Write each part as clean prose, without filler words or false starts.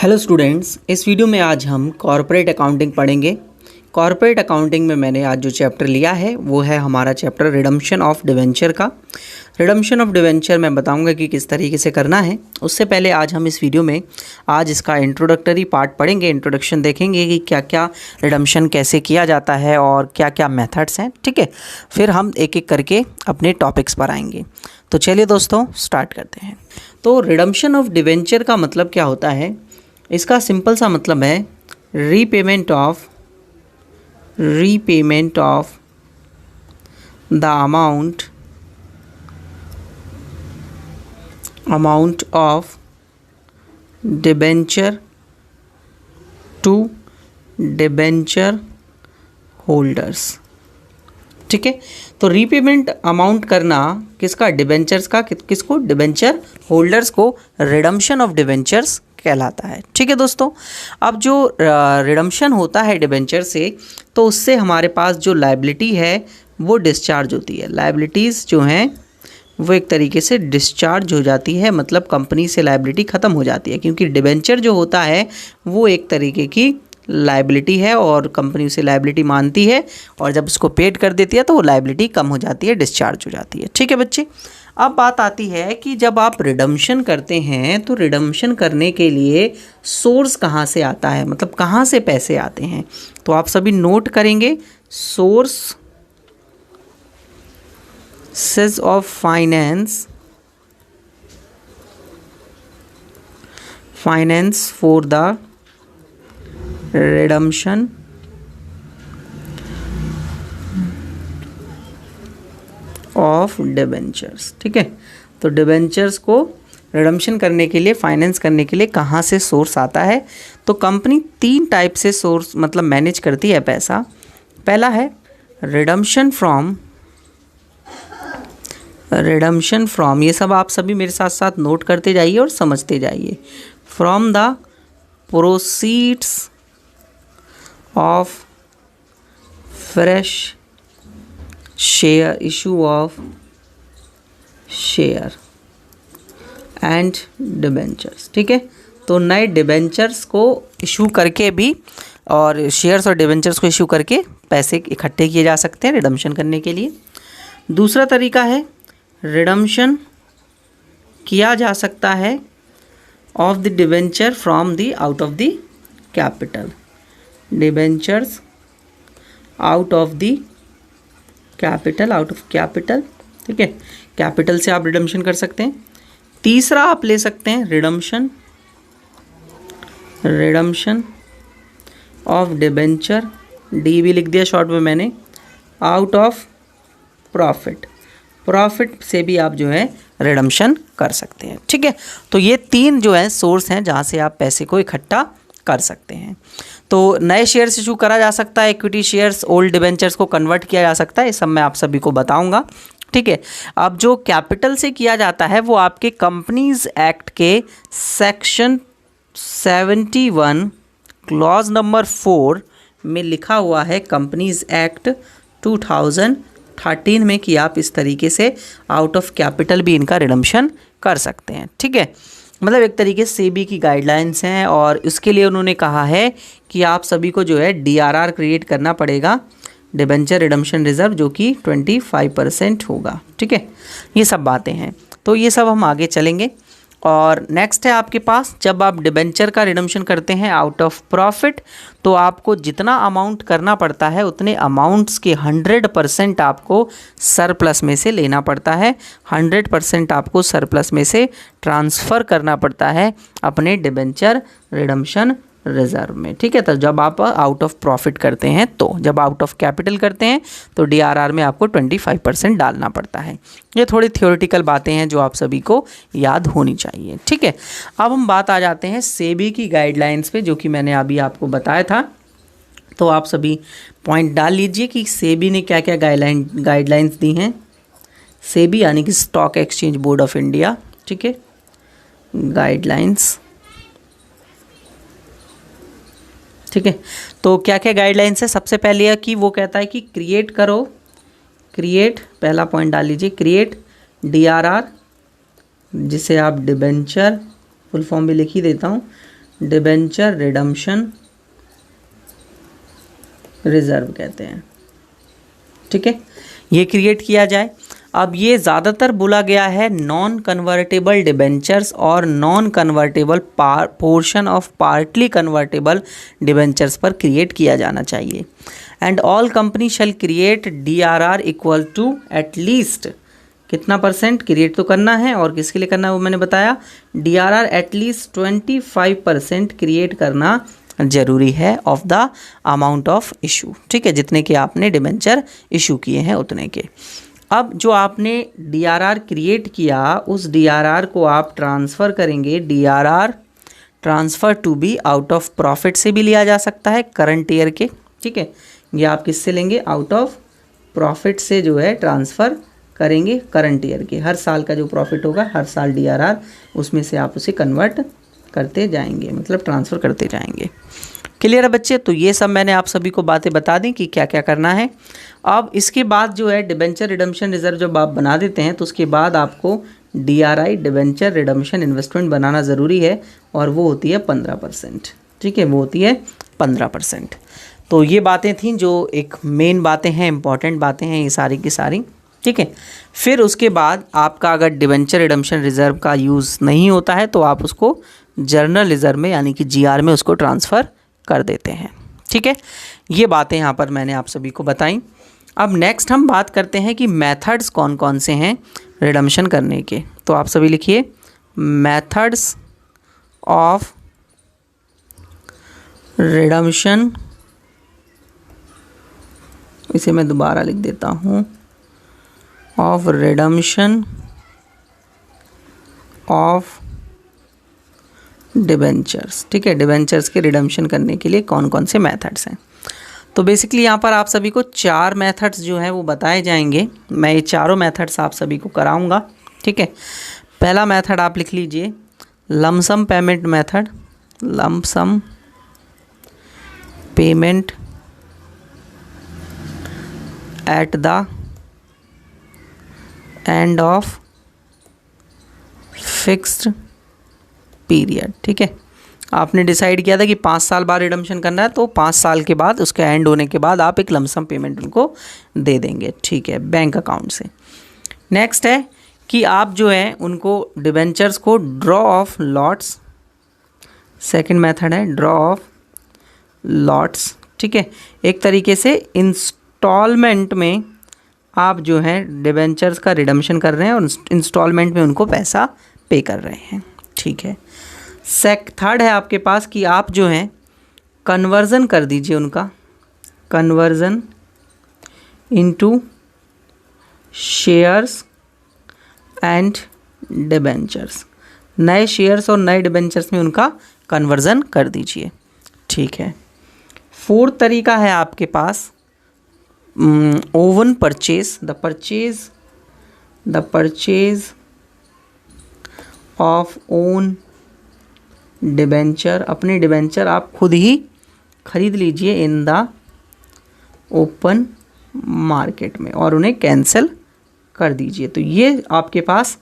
Hello students, इस video में आज हम कॉर्पोरेट अकाउंटिंग पढ़ेंगे। कॉर्पोरेट अकाउंटिंग में मैंने आज जो चैप्टर लिया है वो है हमारा चैप्टर रिडम्पशन ऑफ डिवेंचर का। रिडम्पशन ऑफ डिवेंचर मैं बताऊंगा कि किस तरीके से करना है। उससे पहले आज हम इस वीडियो में आज इसका इंट्रोडक्टरी पार्ट पढ़ेंगे। इंट्रोडक्शन देखेंगे कि क्या क्या रिडम्पशन कैसे किया जाता है और क्या क्या मेथड्स हैं, ठीक है। फिर हम एक एक करके अपने टॉपिक्स पर आएंगे। तो चलिए दोस्तों स्टार्ट करते हैं। तो रिडम्पशन ऑफ डिवेंचर का मतलब क्या होता है? इसका सिंपल सा मतलब है repayment of the amount of debenture to debenture holders, ठीक है। तो रीपेमेंट अमाउंट करना किसका? डिबेंचर्स का। किसको? डिबेंचर होल्डर्स को रिडम्पशन ऑफ डिबेंचर्स कहलाता है, ठीक है दोस्तों। अब जो रिडम्पशन होता है डिबेंचर से, तो उससे हमारे पास जो लायबिलिटी है वो डिस्चार्ज होती है। लायबिलिटीज़ जो हैं वो एक तरीके से डिस्चार्ज हो जाती है, मतलब कंपनी से लायबिलिटी ख़त्म हो जाती है, क्योंकि डिबेंचर जो होता है वो एक तरीके की लायबिलिटी है और कंपनी उसे लायबिलिटी मानती है, और जब उसको पेड कर देती है तो वो लायबिलिटी कम हो जाती है, डिस्चार्ज हो जाती है, ठीक है बच्चे। अब बात आती है कि जब आप रिडम्पशन करते हैं तो रिडम्पशन करने के लिए सोर्स कहाँ से आता है, मतलब कहाँ से पैसे आते हैं। तो आप सभी नोट करेंगे, sources of finance for the redemption of debentures, ठीक है। तो डिबेंचर्स को रिडम्पशन करने के लिए, फाइनेंस करने के लिए कहाँ से सोर्स आता है? तो कंपनी 3 टाइप से सोर्स मतलब मैनेज करती है पैसा। पहला है रिडम्पशन फ्रॉम, ये सब आप सभी मेरे साथ साथ नोट करते जाइए और समझते जाइए। From the proceeds of fresh share, issue of share and debentures, ठीक है। तो नए डिबेंचर्स को इशू करके भी, और शेयर्स और डिबेंचर्स को इशू करके पैसे इकट्ठे किए जा सकते हैं रिडम्पशन करने के लिए। दूसरा तरीका है रिडम्पशन किया जा सकता है of the debenture from the out of the capital, debentures out of capital, ठीक है। कैपिटल से आप रिडम्पशन कर सकते हैं। तीसरा आप ले सकते हैं रिडम्पशन ऑफ डिबेंचर, डी भी लिख दिया शॉर्ट में मैंने, आउट ऑफ प्रॉफिट से भी आप जो है रिडम्पशन कर सकते हैं, ठीक है। तो ये 3 जो है सोर्स हैं जहाँ से आप पैसे को इकट्ठा कर सकते हैं। तो नए शेयर्स इशू करा जा सकता है, इक्विटी शेयर्स, ओल्ड डिबेंचर्स को कन्वर्ट किया जा सकता है, ये सब मैं आप सभी को बताऊंगा, ठीक है। अब जो कैपिटल से किया जाता है वो आपके कंपनीज एक्ट के सेक्शन 71 क्लॉज नंबर 4 में लिखा हुआ है, कंपनीज एक्ट 2013 में, कि आप इस तरीके से आउट ऑफ कैपिटल भी इनका रिडम्पशन कर सकते हैं, ठीक है। मतलब एक तरीके से सेबी की गाइडलाइंस हैं, और इसके लिए उन्होंने कहा है कि आप सभी को जो है डीआरआर क्रिएट करना पड़ेगा, डिबेंचर रिडम्पशन रिजर्व, जो कि 25% होगा, ठीक है। ये सब बातें हैं, तो ये सब हम आगे चलेंगे। और नेक्स्ट है आपके पास, जब आप डिबेंचर का रिडम्पशन करते हैं आउट ऑफ प्रॉफिट, तो आपको जितना अमाउंट करना पड़ता है उतने अमाउंट्स के 100% आपको सरप्लस में से लेना पड़ता है, 100% आपको सरप्लस में से ट्रांसफ़र करना पड़ता है अपने डिबेंचर रिडम्पशन रिजर्व में, ठीक है। तो जब आप आउट ऑफ प्रॉफिट करते हैं, तो जब आउट ऑफ कैपिटल करते हैं तो डीआरआर में आपको 25% डालना पड़ता है। ये थोड़ी थ्योरेटिकल बातें हैं जो आप सभी को याद होनी चाहिए, ठीक है। अब हम बात आ जाते हैं सेबी की गाइडलाइंस पे, जो कि मैंने अभी आपको बताया था। तो आप सभी पॉइंट डाल लीजिए कि सेबी ने क्या क्या गाइडलाइंस दी हैं। सेबी यानी कि stock exchange board of India, ठीक है, गाइडलाइंस, ठीक है। तो क्या क्या गाइडलाइंस है? सबसे पहले कि वो कहता है कि पहला पॉइंट डाल लीजिए, क्रिएट डीआरआर, जिसे आप डिबेंचर फुल फॉर्म भी लिख ही देता हूँ, डिबेंचर रिडम्पशन रिजर्व कहते हैं। ठीक है, ये क्रिएट किया जाए। अब ये ज़्यादातर बोला गया है नॉन कन्वर्टेबल डिबेंचर्स और non convertible portion of partly convertible debentures पर क्रिएट किया जाना चाहिए। And all company shall create DRR equal to at least कितना परसेंट क्रिएट तो करना है, और किसके लिए करना है वो मैंने बताया, DRR एटलीस्ट 25% क्रिएट करना जरूरी है of the amount of issue. ठीक है, जितने के आपने डिबेंचर इशू किए हैं उतने के। अब जो आपने DRR क्रिएट किया उस DRR को आप ट्रांसफ़र करेंगे, DRR transfer to be out of profit से भी लिया जा सकता है करंट ईयर के। ठीक है, ये आप किससे लेंगे, आउट ऑफ प्रॉफिट से जो है ट्रांसफ़र करेंगे करंट ईयर के। हर साल का जो प्रॉफिट होगा हर साल DRR उसमें से आप उसे कन्वर्ट करते जाएंगे, मतलब ट्रांसफ़र करते जाएंगे। क्लियर है बच्चे? तो ये सब मैंने आप सभी को बातें बता दी कि क्या क्या करना है। अब इसके बाद जो है डिबेंचर रिडम्पशन रिजर्व जब आप बना देते हैं तो उसके बाद आपको DRI डिबेंचर रिडम्पशन इन्वेस्टमेंट बनाना ज़रूरी है, और वो होती है 15%। ठीक है, वो होती है 15%। तो ये बातें थीं जो एक मेन बातें हैं, इंपॉर्टेंट बातें हैं ये सारी की सारी। ठीक है, फिर उसके बाद आपका अगर डिबेंचर रिडम्पशन रिजर्व का यूज़ नहीं होता है तो आप उसको जर्नल रिजर्व में यानी कि GR में उसको ट्रांसफ़र कर देते हैं। ठीक है, ये बातें यहाँ पर मैंने आप सभी को बताई। अब नेक्स्ट हम बात करते हैं कि मेथड्स कौन कौन से हैं रिडम्पशन करने के। तो आप सभी लिखिए मेथड्स ऑफ रिडम्पशन, इसे मैं दोबारा लिख देता हूँ, ऑफ रिडम्पशन ऑफ डिबेंचर्स। ठीक है, डिबेंचर्स के रिडम्पशन करने के लिए कौन कौन से मेथड्स हैं। तो बेसिकली यहाँ पर आप सभी को 4 मेथड्स जो हैं वो बताए जाएंगे। मैं ये चारों मेथड्स आप सभी को कराऊंगा। ठीक है, पहला मेथड आप लिख लीजिए lump sum payment method, lump sum payment at the end of fixed period. ठीक है, आपने डिसाइड किया था कि 5 साल बाद रिडम्पशन करना है, तो 5 साल के बाद उसके एंड होने के बाद आप एक लमसम पेमेंट उनको दे देंगे। ठीक है, बैंक अकाउंट से। नेक्स्ट है कि आप जो है उनको डिबेंचर्स को draw of lots, second method है ड्रॉ ऑफ लॉट्स। ठीक है, एक तरीके से इंस्टॉलमेंट में आप जो है डिबेंचर्स का रिडम्पशन कर रहे हैं और इंस्टॉलमेंट में उनको पैसा पे कर रहे हैं। ठीक है, थर्ड है आपके पास कि आप जो हैं कन्वर्ज़न कर दीजिए उनका, conversion into shares and debentures, नए शेयर्स और नए डिबेंचर्स में उनका कन्वर्ज़न कर दीजिए। ठीक है, फोर्थ तरीका है आपके पास own purchase, the purchase of own debenture, अपने डिबेंचर आप खुद ही खरीद लीजिए इन द ओपन मार्केट में और उन्हें कैंसिल कर दीजिए। तो ये आपके पास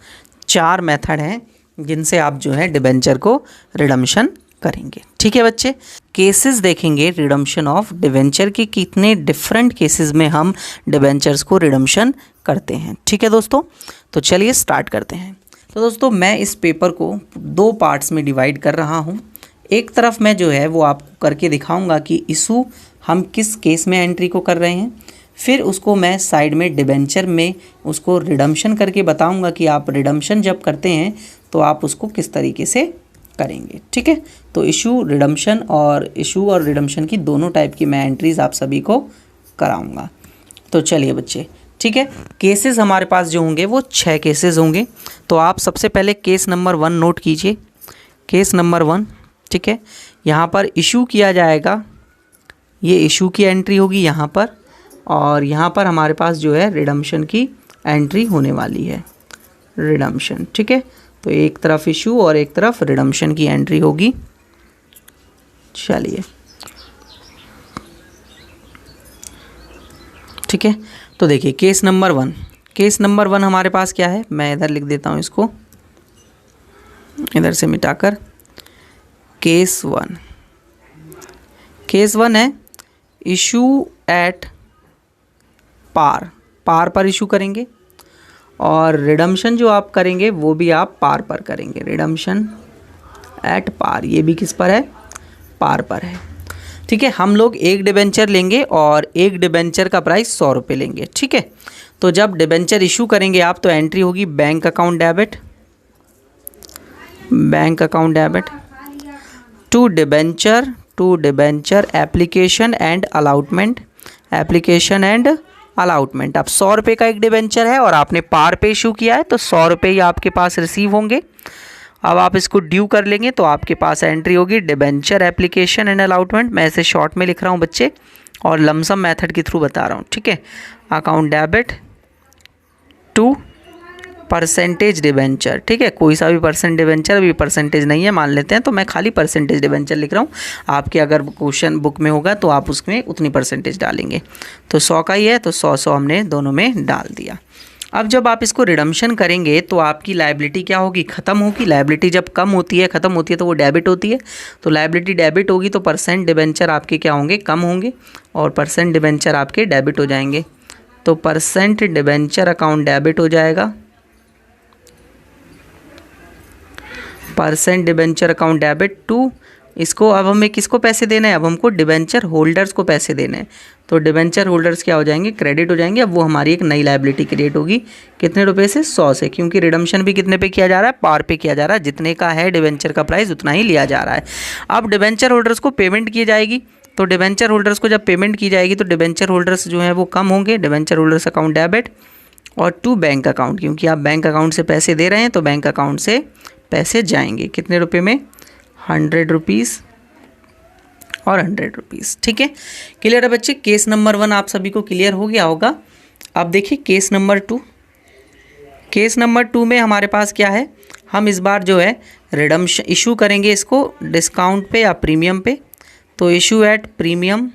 4 मेथड हैं जिनसे आप जो है डिबेंचर को रिडम्पशन करेंगे। ठीक है बच्चे, केसेस देखेंगे रिडम्पशन ऑफ डिबेंचर के, कितने डिफरेंट केसेस में हम डिबेंचर्स को रिडम्पशन करते हैं। ठीक है दोस्तों, तो चलिए स्टार्ट करते हैं। तो दोस्तों मैं इस पेपर को 2 पार्ट्स में डिवाइड कर रहा हूँ। एक तरफ मैं जो है वो आपको करके दिखाऊंगा कि इशू हम किस केस में एंट्री को कर रहे हैं, फिर उसको मैं साइड में डिबेंचर में उसको रिडम्पशन करके बताऊंगा कि आप रिडम्पशन जब करते हैं तो आप उसको किस तरीके से करेंगे। ठीक है, तो इशू और रिडम्पशन की दोनों टाइप की मैं एंट्रीज आप सभी को कराऊंगा। तो चलिए बच्चे, ठीक है, केसेस हमारे पास जो होंगे वो 6 केसेस होंगे। तो आप सबसे पहले केस नंबर 1 नोट कीजिए, केस नंबर 1। ठीक है, यहाँ पर इशू किया जाएगा, ये इशू की एंट्री होगी यहाँ पर, और यहाँ पर हमारे पास जो है रिडम्पशन की एंट्री होने वाली है, रिडम्पशन। ठीक है, तो एक तरफ इशू और एक तरफ रिडम्पशन की एंट्री होगी। चलिए, ठीक है, तो देखिए केस नंबर 1, केस नंबर 1 हमारे पास क्या है, मैं इधर लिख देता हूँ इसको, इधर से मिटाकर। केस वन है इशू एट पार पर इशू करेंगे, और रिडम्पशन जो आप करेंगे वो भी आप पार पर करेंगे। रिडम्पशन एट पार, ये भी किस पर है? पार पर है। ठीक है, हम लोग एक डिबेंचर लेंगे और एक डिबेंचर का प्राइस 100 रुपये लेंगे। ठीक है, तो जब डिबेंचर इशू करेंगे आप तो एंट्री होगी bank account debit to debenture application and allotment. अब 100 रुपये का एक डिबेंचर है और आपने पार पे इशू किया है तो 100 रुपये ही आपके पास रिसीव होंगे। अब आप इसको ड्यू कर लेंगे तो आपके पास एंट्री होगी डिबेंचर एप्लीकेशन एंड अलॉटमेंट। मैं इसे शॉर्ट में लिख रहा हूँ बच्चे, और लमसम मेथड के थ्रू बता रहा हूँ। ठीक है, account debit to percentage debenture. ठीक है, कोई सा भी परसेंट डिबेंचर, अभी परसेंटेज नहीं है मान लेते हैं, तो मैं खाली परसेंटेज डिबेंचर लिख रहा हूँ। आपके अगर क्वेश्चन बुक में होगा तो आप उसमें उतनी परसेंटेज डालेंगे। तो 100 का ही है तो 100 हमने दोनों में डाल दिया। अब जब आप इसको रिडम्पशन करेंगे तो आपकी लायबिलिटी क्या होगी? ख़त्म होगी। लायबिलिटी जब ख़त्म होती है तो वो डेबिट होती है। तो लायबिलिटी डेबिट होगी तो परसेंट डिबेंचर आपके क्या होंगे? कम होंगे, और परसेंट डिबेंचर आपके डेबिट हो जाएंगे। तो परसेंट डिबेंचर अकाउंट डेबिट हो जाएगा, percent debenture account debit to इसको। अब हमें किसको पैसे देने हैं? अब हमको डिबेंचर होल्डर्स को पैसे देने हैं। तो डिबेंचर होल्डर्स क्या हो जाएंगे? क्रेडिट हो जाएंगे। अब वो हमारी एक नई लायबिलिटी क्रिएट होगी। कितने रुपए से? 100 से, क्योंकि रिडम्पशन भी कितने पे किया जा रहा है? पार पे किया जा रहा है। जितने का है डिबेंचर का प्राइस उतना ही लिया जा रहा है। अब डिबेंचर होल्डर्स को पेमेंट की जाएगी, तो डिबेंचर होल्डर्स को जब पेमेंट की जाएगी तो डिबेंचर होल्डर्स जो हैं वो कम होंगे। डिबेंचर होल्डर्स अकाउंट डेबिट और टू बैंक अकाउंट, क्योंकि आप बैंक अकाउंट से पैसे दे रहे हैं तो बैंक अकाउंट से पैसे जाएंगे। कितने रुपए में? 100 रुपीज़ और 100 रुपीज़। ठीक है, क्लियर है बच्चे? केस नंबर 1 आप सभी को क्लियर हो गया होगा। अब देखिए केस नंबर 2। केस नंबर 2 में हमारे पास क्या है? हम इस बार जो है रिडम्पशन इशू करेंगे इसको डिस्काउंट पे या प्रीमियम पे। तो इशू एट प्रीमियम,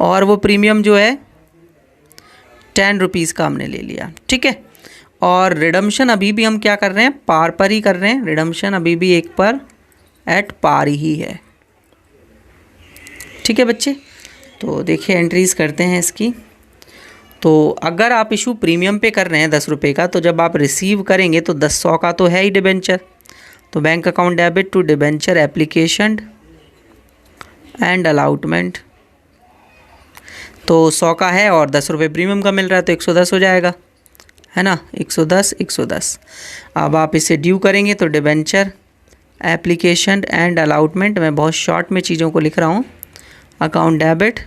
और वो प्रीमियम जो है 10 रुपीज़ का हमने ले लिया। ठीक है, और रिडम्पशन अभी भी हम क्या कर रहे हैं? पार पर ही कर रहे हैं। रिडम्पशन अभी भी एक पर एट पार ही है। ठीक है बच्चे, तो देखिए एंट्रीज करते हैं इसकी। तो अगर आप इशू प्रीमियम पे कर रहे हैं 10 रुपये का, तो जब आप रिसीव करेंगे तो 100 का तो है ही डिबेंचर। तो bank account debit to debenture application and allotment. तो 100 का है और 10 रुपये प्रीमियम का मिल रहा है तो 110 हो जाएगा, है ना? 110। अब आप इसे ड्यू करेंगे तो डिबेंचर एप्लीकेशन एंड अलॉटमेंट, मैं बहुत शॉर्ट में चीज़ों को लिख रहा हूँ। Account debit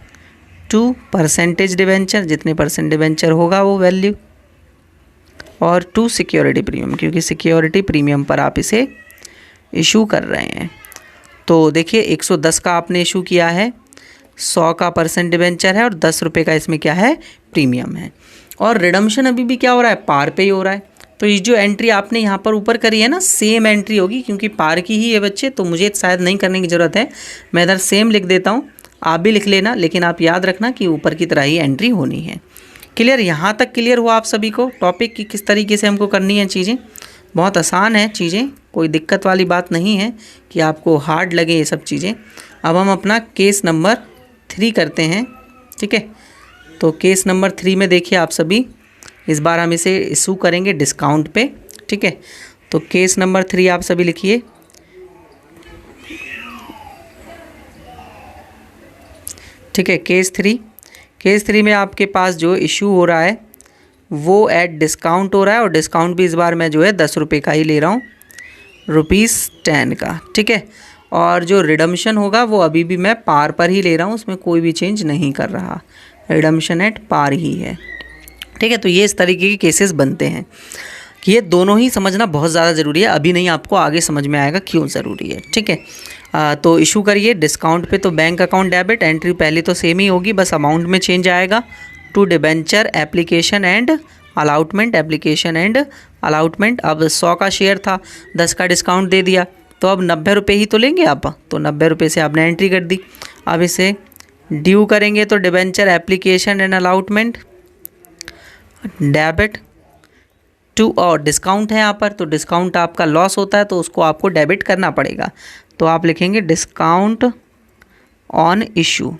to percentage debenture, जितने परसेंट डिबेंचर होगा वो वैल्यू, और टू सिक्योरिटी प्रीमियम, क्योंकि सिक्योरिटी प्रीमियम पर आप इसे इशू कर रहे हैं। तो देखिए 110 का आपने इशू किया है, 100 का परसेंट डिबेंचर है और 10 रुपये का इसमें क्या है? प्रीमियम है। और रिडम्पशन अभी भी क्या हो रहा है? पार पे ही हो रहा है। तो ये जो एंट्री आपने यहाँ पर ऊपर करी है ना, सेम एंट्री होगी, क्योंकि पार की ही है बच्चे, तो मुझे शायद नहीं करने की ज़रूरत है। मैं इधर सेम लिख देता हूँ, आप भी लिख लेना, लेकिन आप याद रखना कि ऊपर की तरह ही एंट्री होनी है। क्लियर? यहाँ तक क्लियर हुआ आप सभी को टॉपिक की किस तरीके से हमको करनी है चीज़ें? बहुत आसान है चीज़ें, कोई दिक्कत वाली बात नहीं है कि आपको हार्ड लगे ये सब चीज़ें। अब हम अपना केस नंबर 3 करते हैं। ठीक है, तो केस नंबर 3 में देखिए आप सभी, इस बार हम इसे इशू करेंगे डिस्काउंट पे। ठीक है, तो केस नंबर 3 आप सभी लिखिए। ठीक है, केस 3 में आपके पास जो इशू हो रहा है वो एट डिस्काउंट हो रहा है, और डिस्काउंट भी इस बार मैं जो है 10 रुपये का ही ले रहा हूँ, ₹10 का। ठीक है, और जो रिडम्पशन होगा वो अभी भी मैं पार पर ही ले रहा हूँ, उसमें कोई भी चेंज नहीं कर रहा, रिडम्पशन एट पार ही है। ठीक है, तो ये इस तरीके के केसेस बनते हैं कि ये दोनों ही समझना बहुत ज़्यादा ज़रूरी है। अभी नहीं, आपको आगे समझ में आएगा क्यों ज़रूरी है। ठीक है, तो इशू करिए डिस्काउंट पे, तो बैंक अकाउंट डेबिट, एंट्री पहले तो सेम ही होगी, बस अमाउंट में चेंज आएगा to debenture application and allotment, अब 100 का शेयर था, 10 का डिस्काउंट दे दिया, तो अब 90 रुपये ही तो लेंगे आप, तो 90 रुपये से आपने एंट्री कर दी। अब इसे ड्यू करेंगे तो debenture application and allotment debit to, और डिस्काउंट है यहाँ पर, तो डिस्काउंट आपका लॉस होता है तो उसको आपको डेबिट करना पड़ेगा। तो आप लिखेंगे discount on issue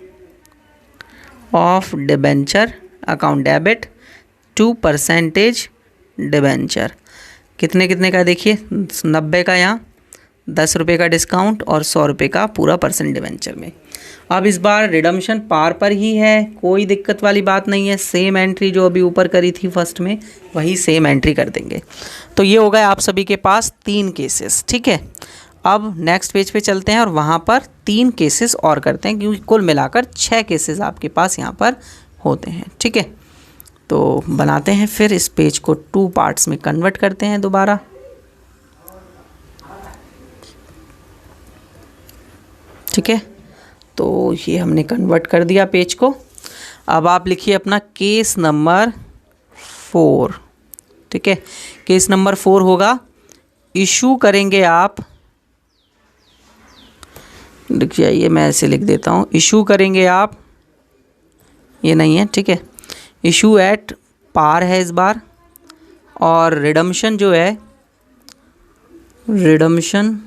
of debenture account debit to percentage debenture. कितने कितने का देखिए, 90 का यहाँ, 10 रुपये का डिस्काउंट और 100 रुपये का पूरा परसेंट डिबेंचर में। अब इस बार रिडम्पशन पार पर ही है, कोई दिक्कत वाली बात नहीं है। सेम एंट्री जो अभी ऊपर करी थी फर्स्ट में, वही सेम एंट्री कर देंगे। तो ये हो गए आप सभी के पास 3 केसेस, ठीक है। अब नेक्स्ट पेज पे चलते हैं और वहाँ पर 3 केसेस और करते हैं, क्योंकि कुल मिलाकर 6 केसेस आपके पास यहाँ पर होते हैं, ठीक है। तो बनाते हैं फिर इस पेज को 2 पार्ट्स में कन्वर्ट करते हैं दोबारा। ठीक है, तो ये हमने कन्वर्ट कर दिया पेज को। अब आप लिखिए अपना केस नंबर 4, ठीक है। केस नंबर 4 होगा, इशू करेंगे आप, लिख जाइए, मैं ऐसे लिख देता हूँ, इशू करेंगे आप, ये नहीं है, ठीक है। इशू एट पार है इस बार, और रिडम्पशन जो है, रिडम्पशन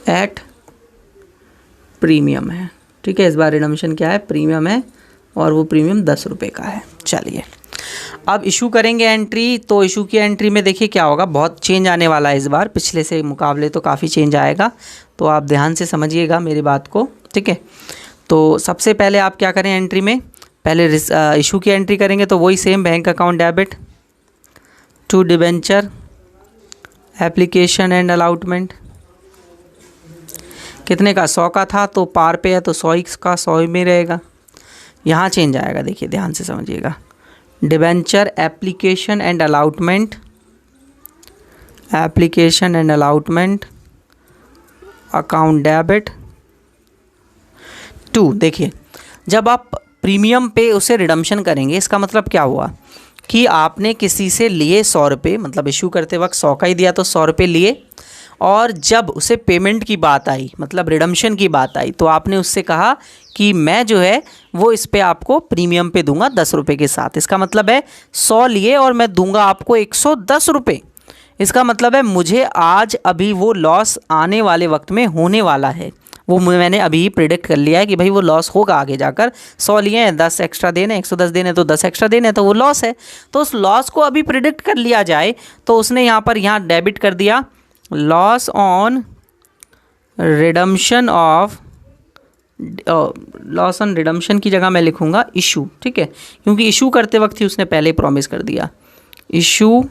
एट प्रीमियम है, ठीक है। इस बार रिडम्पशन क्या है, प्रीमियम है, और वो प्रीमियम 10 रुपये का है। चलिए अब इशू करेंगे एंट्री, तो इशू की एंट्री में देखिए क्या होगा, बहुत चेंज आने वाला है इस बार, पिछले से मुकाबले तो काफ़ी चेंज आएगा, तो आप ध्यान से समझिएगा मेरी बात को, ठीक है। तो सबसे पहले आप क्या करें, एंट्री में पहले इशू की एंट्री करेंगे, तो वही same bank account debit to debenture application and allotment. कितने का, 100 का था, तो पार पे है तो 100 ही का 100 में रहेगा। यहाँ चेंज आएगा, देखिए ध्यान से समझिएगा, debenture application and allotment, application and allotment account debit to. देखिए जब आप प्रीमियम पे उसे रिडम्पशन करेंगे, इसका मतलब क्या हुआ कि आपने किसी से लिए 100 रुपये, मतलब इशू करते वक्त 100 का ही दिया, तो 100 रुपये लिए, और जब उसे पेमेंट की बात आई, मतलब रिडम्पशन की बात आई, तो आपने उससे कहा कि मैं जो है वो इस पे आपको प्रीमियम पे दूंगा 10 रुपये के साथ। इसका मतलब है 100 लिए और मैं दूंगा आपको 110 रुपये। इसका मतलब है मुझे आज अभी वो लॉस आने वाले वक्त में होने वाला है, वो मैंने अभी प्रिडिक्ट कर लिया है कि भाई वो लॉस होगा आगे जाकर। 100 लिए हैं, 10 एक्स्ट्रा देने, 110 देने, तो 10 एक्स्ट्रा देने, तो वो लॉस है। तो उस लॉस को अभी प्रिडिक्ट कर लिया जाए, तो उसने यहाँ डेबिट कर दिया loss on redemption of, loss on redemption की जगह मैं लिखूँगा इशू, ठीक है, क्योंकि इशू करते वक्त ही उसने पहले ही प्रॉमिस कर दिया, issue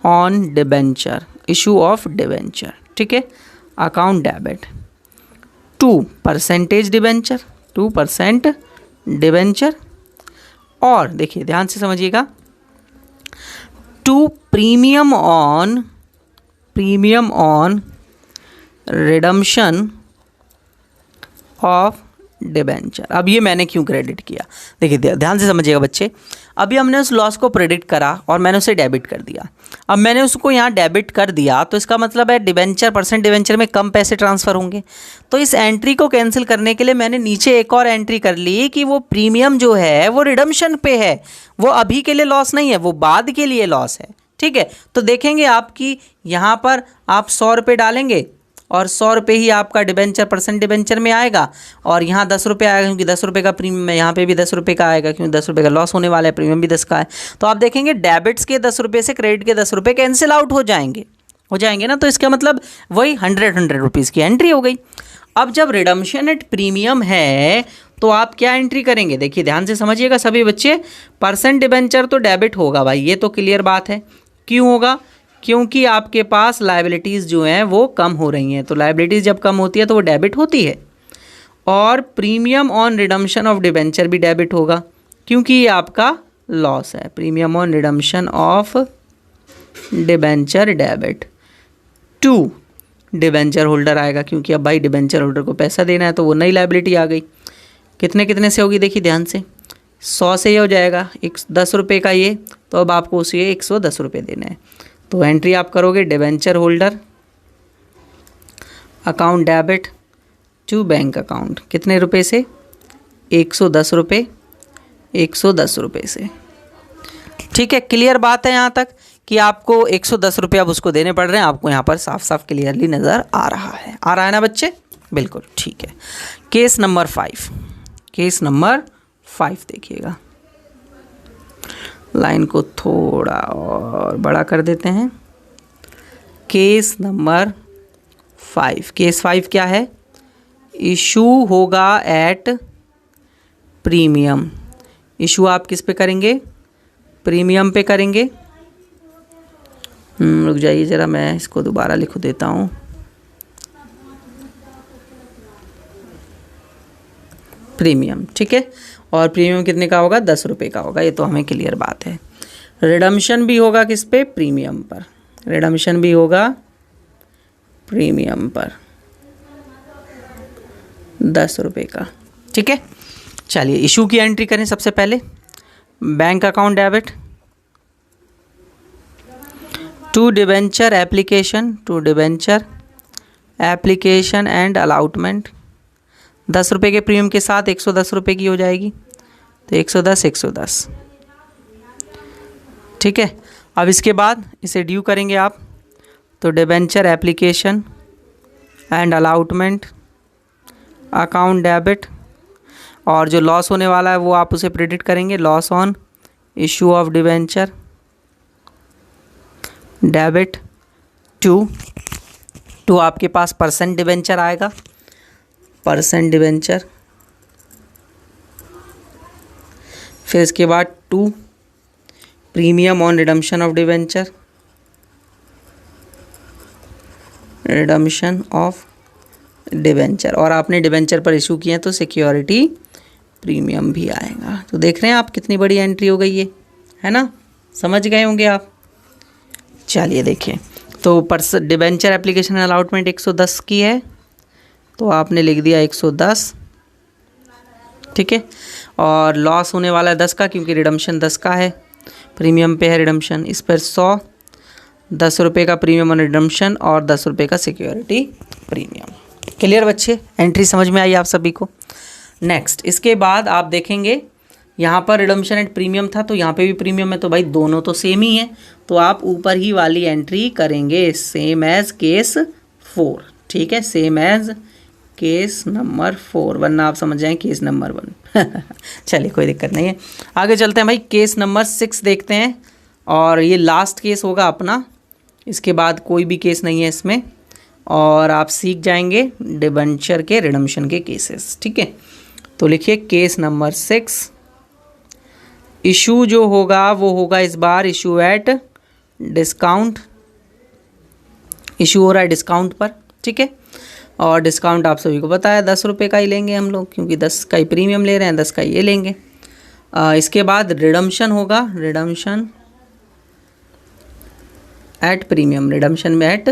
on debenture, issue of debenture, ठीक है, account debit to percentage debenture, 2% debenture, और देखिए ध्यान से समझिएगा, to premium on redemption of debenture. अब ये मैंने क्यों क्रेडिट किया, देखिए ध्यान से समझिएगा बच्चे। अभी हमने उस लॉस को प्रेडिक्ट करा और मैंने उसे डेबिट कर दिया। अब मैंने उसको यहाँ डेबिट कर दिया, तो इसका मतलब है डिबेंचर, परसेंट डिबेंचर में कम पैसे ट्रांसफ़र होंगे। तो इस एंट्री को कैंसिल करने के लिए मैंने नीचे एक और एंट्री कर ली कि वो प्रीमियम जो है वो रिडम्पशन पे है, वो अभी के लिए लॉस नहीं है, वो बाद के लिए लॉस है, ठीक है। तो देखेंगे आपकी यहाँ पर आप 100 रुपये डालेंगे और 100 रुपये ही आपका डिबेंचर, परसेंट डिबेंचर में आएगा, और यहाँ 10 रुपये आएगा, क्योंकि 10 रुपये का प्रीमियम है, यहाँ पे भी 10 रुपये का आएगा, क्योंकि 10 रुपये का लॉस होने वाला है, प्रीमियम भी 10 का है। तो आप देखेंगे डेबिट्स के 10 रुपये से क्रेडिट के 10 रुपये कैंसिल आउट हो जाएंगे ना। तो इसका मतलब वही 100 रुपीज़ की एंट्री हो गई। अब जब रिडम्पशन एट प्रीमियम है, तो आप क्या एंट्री करेंगे, देखिए ध्यान से समझिएगा सभी बच्चे। परसेंट डिबेंचर तो डेबिट होगा भाई, ये तो क्लियर बात है। क्यों होगा, क्योंकि आपके पास लायबिलिटीज़ जो हैं वो कम हो रही हैं, तो लायबिलिटीज़ जब कम होती है तो वो डेबिट होती है। और premium on redemption of debenture भी डेबिट होगा, क्योंकि ये आपका लॉस है। Premium on redemption of debenture debit to debenture holder आएगा, क्योंकि अब भाई डिबेंचर होल्डर को पैसा देना है, तो वो नई लायबिलिटी आ गई। कितने से होगी, देखिए ध्यान से, 100 से ये हो जाएगा 10 रुपये का ये, तो अब आपको उसे 110 रुपये देने हैं। तो एंट्री आप करोगे debenture holder account debit to bank account, कितने रुपए से, 110 रुपये, 110 रुपये से, ठीक है, क्लियर बात है यहाँ तक कि आपको 110 रुपये अब उसको देने पड़ रहे हैं, आपको यहाँ पर साफ साफ क्लियरली नज़र आ रहा है ना बच्चे, बिल्कुल ठीक है। केस नंबर 5, केस नंबर 5 देखिएगा, लाइन को थोड़ा और बड़ा कर देते हैं। केस नंबर 5, केस 5 क्या है, इशू होगा एट प्रीमियम। इशू आप किस पे करेंगे, प्रीमियम पे करेंगे। रुक जाइए ज़रा, मैं इसको दोबारा लिख देता हूँ। प्रीमियम, ठीक है, और प्रीमियम कितने का होगा, 10 रुपये का होगा, ये तो हमें क्लियर बात है। रिडम्पशन भी होगा किस पे, प्रीमियम पर, रिडम्पशन भी होगा प्रीमियम पर 10 रुपये का, ठीक है। चलिए इशू की एंट्री करें सबसे पहले। Bank account debit to debenture application, to debenture application and allotment, 10 रुपये के प्रीमियम के साथ 110 रुपये की हो जाएगी, तो 110 110, ठीक है। अब इसके बाद इसे ड्यू करेंगे आप, तो debenture application and allotment account debit, और जो लॉस होने वाला है वो आप उसे प्रेडिक्ट करेंगे, loss on issue of debenture debit to आपके पास परसेंट डिबेंचर आएगा, परसेंट डिबेंचर, फिर इसके बाद to premium on redemption of debenture, redemption of debenture, और आपने डिबेंचर पर इशू किए हैं तो सिक्योरिटी प्रीमियम भी आएगा। तो देख रहे हैं आप कितनी बड़ी एंट्री हो गई है ना, समझ गए होंगे आप। चलिए देखिए, तो डिबेंचर एप्लीकेशन अलॉटमेंट 110 की है, तो आपने लिख दिया 110, ठीक है, और लॉस होने वाला है 10 का, क्योंकि रिडम्पशन 10 का है, प्रीमियम पे है रिडम्पशन, इस पर 100, 10 रुपये का प्रीमियम ऑन रिडम्पशन और 10 रुपये का सिक्योरिटी प्रीमियम। क्लियर बच्चे, एंट्री समझ में आई आप सभी को। नेक्स्ट, इसके बाद आप देखेंगे यहाँ पर रिडम्पशन एंड प्रीमियम था, तो यहाँ पे भी प्रीमियम है, तो भाई दोनों तो सेम ही है, तो आप ऊपर ही वाली एंट्री करेंगे, सेम एज केस 4, ठीक है, सेम एज केस नंबर 4, वरना आप समझ जाएं केस नंबर 1। चलिए कोई दिक्कत नहीं है, आगे चलते हैं भाई। केस नंबर 6 देखते हैं, और ये लास्ट केस होगा अपना, इसके बाद कोई भी केस नहीं है इसमें, और आप सीख जाएंगे डिबेंचर के रिडम्पशन के केसेस, ठीक है। तो लिखिए केस नंबर 6, इशू जो होगा वो होगा इस बार इशू एट डिस्काउंट, इशू हो रहा है डिस्काउंट पर, ठीक है, और डिस्काउंट आप सभी को पता है 10 रुपये का ही लेंगे हम लोग, क्योंकि 10 का ही प्रीमियम ले रहे हैं, 10 का ये लेंगे। इसके बाद रिडम्पशन होगा, रिडम्पशन एट प्रीमियम, रिडम्पशन में एट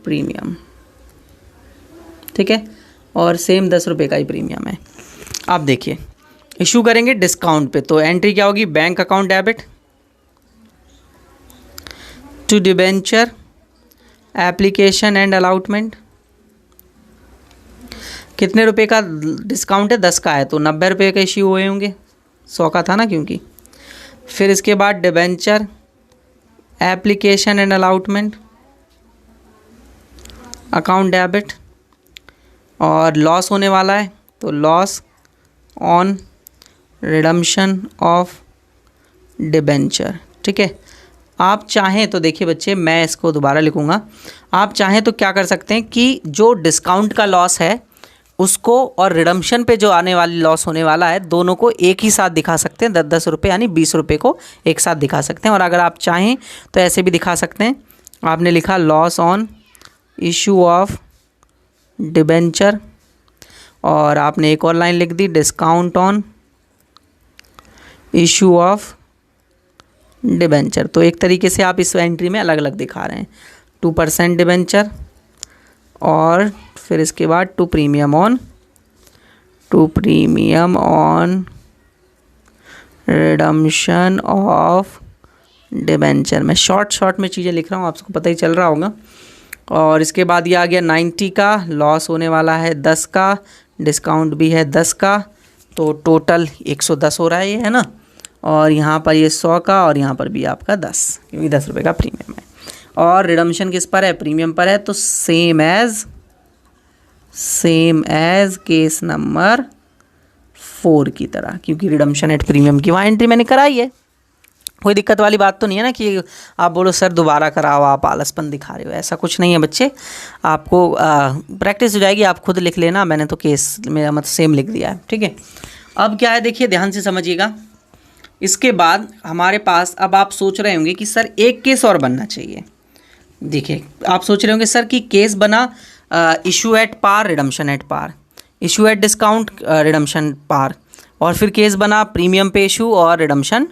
प्रीमियम, ठीक है, और सेम 10 रुपये का ही प्रीमियम है। आप देखिए इशू करेंगे डिस्काउंट पे, तो एंट्री क्या होगी, bank account debit to debenture application and allotment, कितने रुपए का डिस्काउंट है, 10 का है, तो 90 रुपये का इश्यू हुए होंगे, 100 का था ना क्योंकि। फिर इसके बाद debenture application and allotment account debit, और लॉस होने वाला है, तो loss on redemption of debenture, ठीक है। आप चाहें तो देखिए बच्चे, मैं इसको दोबारा लिखूँगा, आप चाहें तो क्या कर सकते हैं कि जो डिस्काउंट का लॉस है उसको और रिडम्पशन पे जो आने वाली लॉस होने वाला है, दोनों को एक ही साथ दिखा सकते हैं, 10-10 रुपये यानी 20 रुपये को एक साथ दिखा सकते हैं। और अगर आप चाहें तो ऐसे भी दिखा सकते हैं, आपने लिखा loss on issue of debenture, और आपने एक और लाइन लिख दी discount on issue of debenture. तो एक तरीके से आप इस एंट्री में अलग अलग दिखा रहे हैं, 2% डिबेंचर, और फिर इसके बाद to premium on redemption of debenture. मैं शॉर्ट में चीज़ें लिख रहा हूँ, आपको पता ही चल रहा होगा। और इसके बाद ये आ गया 90 का, लॉस होने वाला है 10 का, डिस्काउंट भी है 10 का, तो टोटल 110 हो रहा है ये, है ना। और यहाँ पर ये 100 का, और यहाँ पर भी आपका 10, क्योंकि 10 रुपये का प्रीमियम है। और रिडम्पशन किस पर है? प्रीमियम पर है। तो सेम एज केस नंबर 4 की तरह, क्योंकि रिडम्पशन एट प्रीमियम की वहाँ एंट्री मैंने कराई है। कोई दिक्कत वाली बात तो नहीं है ना कि आप बोलो सर दोबारा कराओ, आप आलसपन दिखा रहे हो, ऐसा कुछ नहीं है बच्चे। आपको प्रैक्टिस हो जाएगी, आप खुद लिख लेना, मैंने तो केस मेरा मतलब सेम लिख दिया है, ठीक है। अब क्या है देखिए, ध्यान से समझिएगा। इसके बाद हमारे पास, अब आप सोच रहे होंगे कि सर एक केस और बनना चाहिए। देखिए आप सोच रहे होंगे सर कि केस बना issue at par, redemption at par, issue at discount, redemption par, और फिर केस बना प्रीमियम पे इशू और रिडम्पशन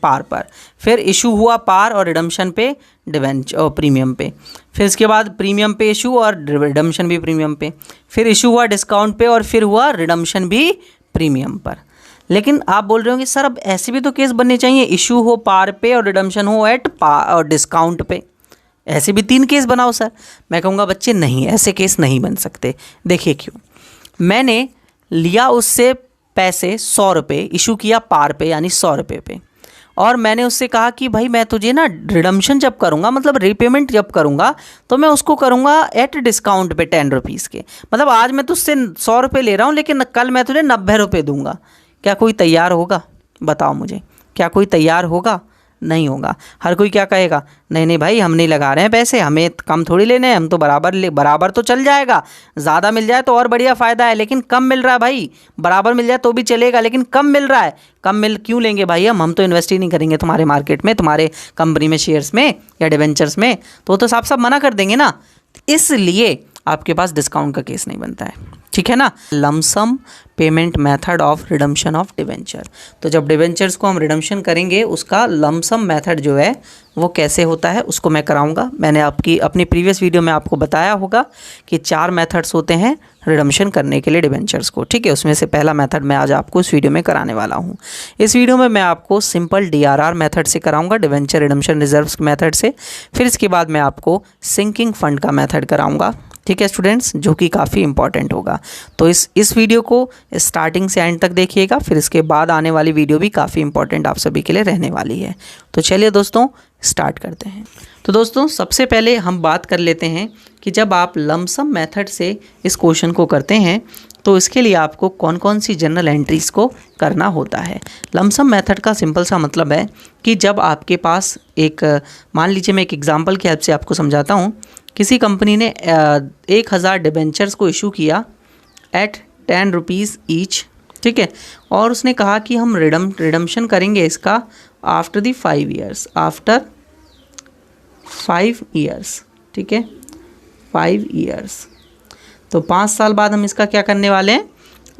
पार पर, फिर इशू हुआ पार और रिडम्पशन पे डिवेंचर और प्रीमियम पे, फिर इसके बाद प्रीमियम पे इशू और रिडम्पशन भी प्रीमियम पे, फिर इशू हुआ डिस्काउंट पे और फिर हुआ रिडम्पशन भी प्रीमियम पर। लेकिन आप बोल रहे होंगे सर अब ऐसे भी तो केस बनने चाहिए, इशू हो पार पे और रिडम्पशन हो एट पार और डिस्काउंट पे, ऐसे भी 3 केस बनाओ सर। मैं कहूँगा बच्चे नहीं, ऐसे केस नहीं बन सकते। देखिए क्यों, मैंने लिया उससे पैसे 100 रुपये, इशू किया पार पे यानी 100 रुपये पे, और मैंने उससे कहा कि भाई मैं तुझे ना रिडम्पशन जब करूँगा, मतलब रीपेमेंट जब करूँगा, तो मैं उसको करूँगा एट डिस्काउंट पे 10 रुपीज़ के। मतलब आज मैं तुझसे 100 रुपये ले रहा हूँ, लेकिन कल मैं तुझे 90 रुपये दूंगा। क्या कोई तैयार होगा? बताओ मुझे, क्या कोई तैयार होगा? नहीं होगा। हर कोई क्या कहेगा, नहीं नहीं भाई हम नहीं लगा रहे हैं पैसे, हमें कम थोड़ी लेने हैं, हम तो बराबर तो चल जाएगा, ज़्यादा मिल जाए तो और बढ़िया फ़ायदा है, लेकिन कम मिल रहा है भाई, बराबर मिल जाए तो भी चलेगा, लेकिन कम मिल रहा है, कम मिल क्यों लेंगे भाई हम तो इन्वेस्ट ही नहीं करेंगे तुम्हारे मार्केट में, तुम्हारे कंपनी में, शेयर्स में या डिवेंचर्स में, तो साफ साफ मना कर देंगे ना। इसलिए आपके पास डिस्काउंट का केस नहीं बनता है, ठीक है ना। Lump sum payment method of redemption of debenture, तो जब डिवेंचर्स को हम रिडम्पशन करेंगे उसका लमसम मेथड जो है वो कैसे होता है उसको मैं कराऊंगा। मैंने अपनी प्रीवियस वीडियो में आपको बताया होगा कि 4 मेथड्स होते हैं रिडम्पशन करने के लिए डिवेंचर्स को, ठीक है। उसमें से पहला मेथड मैं आज आपको इस वीडियो में कराने वाला हूँ। इस वीडियो में मैं आपको सिंपल DRR मेथड से कराऊंगा, डिवेंचर रिडम्पशन रिजर्व्स मेथड से, फिर इसके बाद मैं आपको सिंकिंग फंड का मेथड कराऊंगा, ठीक है स्टूडेंट्स, जो कि काफ़ी इंपॉर्टेंट होगा। तो इस वीडियो को स्टार्टिंग से एंड तक देखिएगा, फिर इसके बाद आने वाली वीडियो भी काफ़ी इंपॉर्टेंट आप सभी के लिए रहने वाली है। तो चलिए दोस्तों स्टार्ट करते हैं। तो दोस्तों सबसे पहले हम बात कर लेते हैं कि जब आप लमसम मेथड से इस क्वेश्चन को करते हैं तो इसके लिए आपको कौन कौन सी जनरल एंट्रीज को करना होता है। लमसम मेथड का सिंपल सा मतलब है कि जब आपके पास एक, मान लीजिए मैं एक एग्जांपल की हेल्प से आपको समझाता हूँ। किसी कंपनी ने 1000 डिबेंचर्स को इशू किया एट 10 रुपीज़ ईच, ठीक है, और उसने कहा कि हम रिडम्पशन करेंगे इसका आफ्टर 5 ईयर्स, आफ्टर 5 ईयर्स, ठीक है, 5 ईयर्स। तो 5 साल बाद हम इसका क्या करने वाले हैं,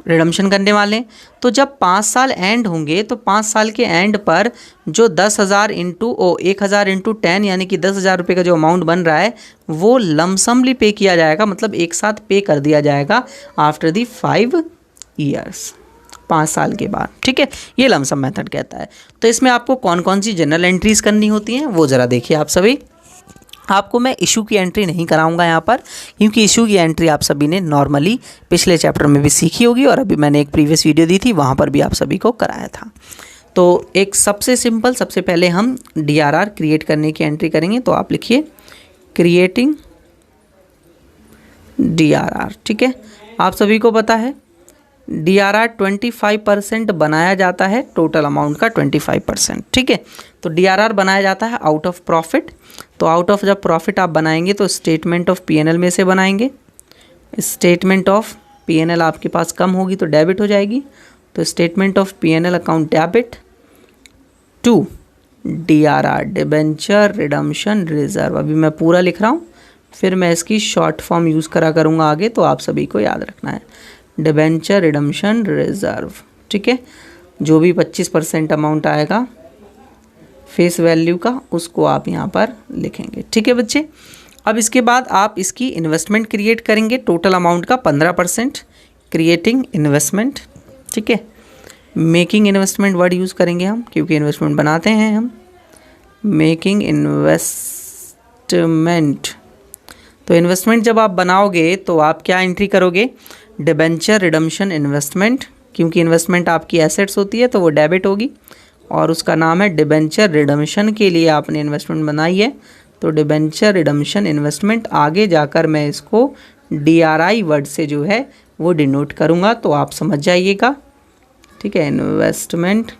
रिडम्पशन करने वाले हैं। तो जब 5 साल एंड होंगे तो 5 साल के एंड पर जो 10,000 1000 इंटू 10 यानी कि 10,000 रुपये का जो अमाउंट बन रहा है वो लमसमली पे किया जाएगा, मतलब एक साथ पे कर दिया जाएगा आफ्टर 5 ईयर्स, 5 साल के बाद, ठीक है। ये लमसम मेथड कहता है। तो इसमें आपको कौन कौन सी जनरल एंट्रीज करनी होती हैं वो ज़रा देखिए आप सभी। आपको मैं इशू की एंट्री नहीं कराऊंगा यहाँ पर, क्योंकि इशू की एंट्री आप सभी ने नॉर्मली पिछले चैप्टर में भी सीखी होगी और अभी मैंने एक प्रीवियस वीडियो दी थी वहाँ पर भी आप सभी को कराया था। तो एक सबसे सिंपल, सबसे पहले हम DRR क्रिएट करने की एंट्री करेंगे। तो आप लिखिए क्रिएटिंग DRR, ठीक है। आप सभी को पता है DRR 25% बनाया जाता है, टोटल अमाउंट का 25%, ठीक है। तो DRR बनाया जाता है आउट ऑफ प्रॉफिट। तो आउट ऑफ जब प्रॉफिट आप बनाएंगे तो स्टेटमेंट ऑफ PNL में से बनाएंगे। स्टेटमेंट ऑफ PNL आपके पास कम होगी तो डेबिट हो जाएगी, तो statement of PNL account debit to DRR debenture redemption reserve. अभी मैं पूरा लिख रहा हूँ, फिर मैं इसकी शॉर्ट फॉर्म यूज़ करा करूँगा आगे, तो आप सभी को याद रखना है डिबेंचर रिडम्पशन रिजर्व, ठीक है। जो भी 25% अमाउंट आएगा फेस वैल्यू का उसको आप यहाँ पर लिखेंगे, ठीक है बच्चे। अब इसके बाद आप इसकी इन्वेस्टमेंट क्रिएट करेंगे, टोटल अमाउंट का 15%, क्रिएटिंग इन्वेस्टमेंट, ठीक है। मेकिंग इन्वेस्टमेंट वर्ड यूज़ करेंगे हम, क्योंकि इन्वेस्टमेंट बनाते हैं हम, मेकिंग इन्वेस्टमेंट। तो इन्वेस्टमेंट जब आप बनाओगे तो आप क्या एंट्री करोगे, डिबेंचर रिडम्पशन इन्वेस्टमेंट, क्योंकि इन्वेस्टमेंट आपकी एसेट्स होती है तो वो डेबिट होगी, और उसका नाम है डिबेंचर रिडम्पशन के लिए आपने इन्वेस्टमेंट बनाई है, तो डिबेंचर रिडम्पशन इन्वेस्टमेंट, आगे जाकर मैं इसको DRI वर्ड से जो है वो डिनोट करूँगा, तो आप समझ जाइएगा। ठीक है, इन्वेस्टमेंट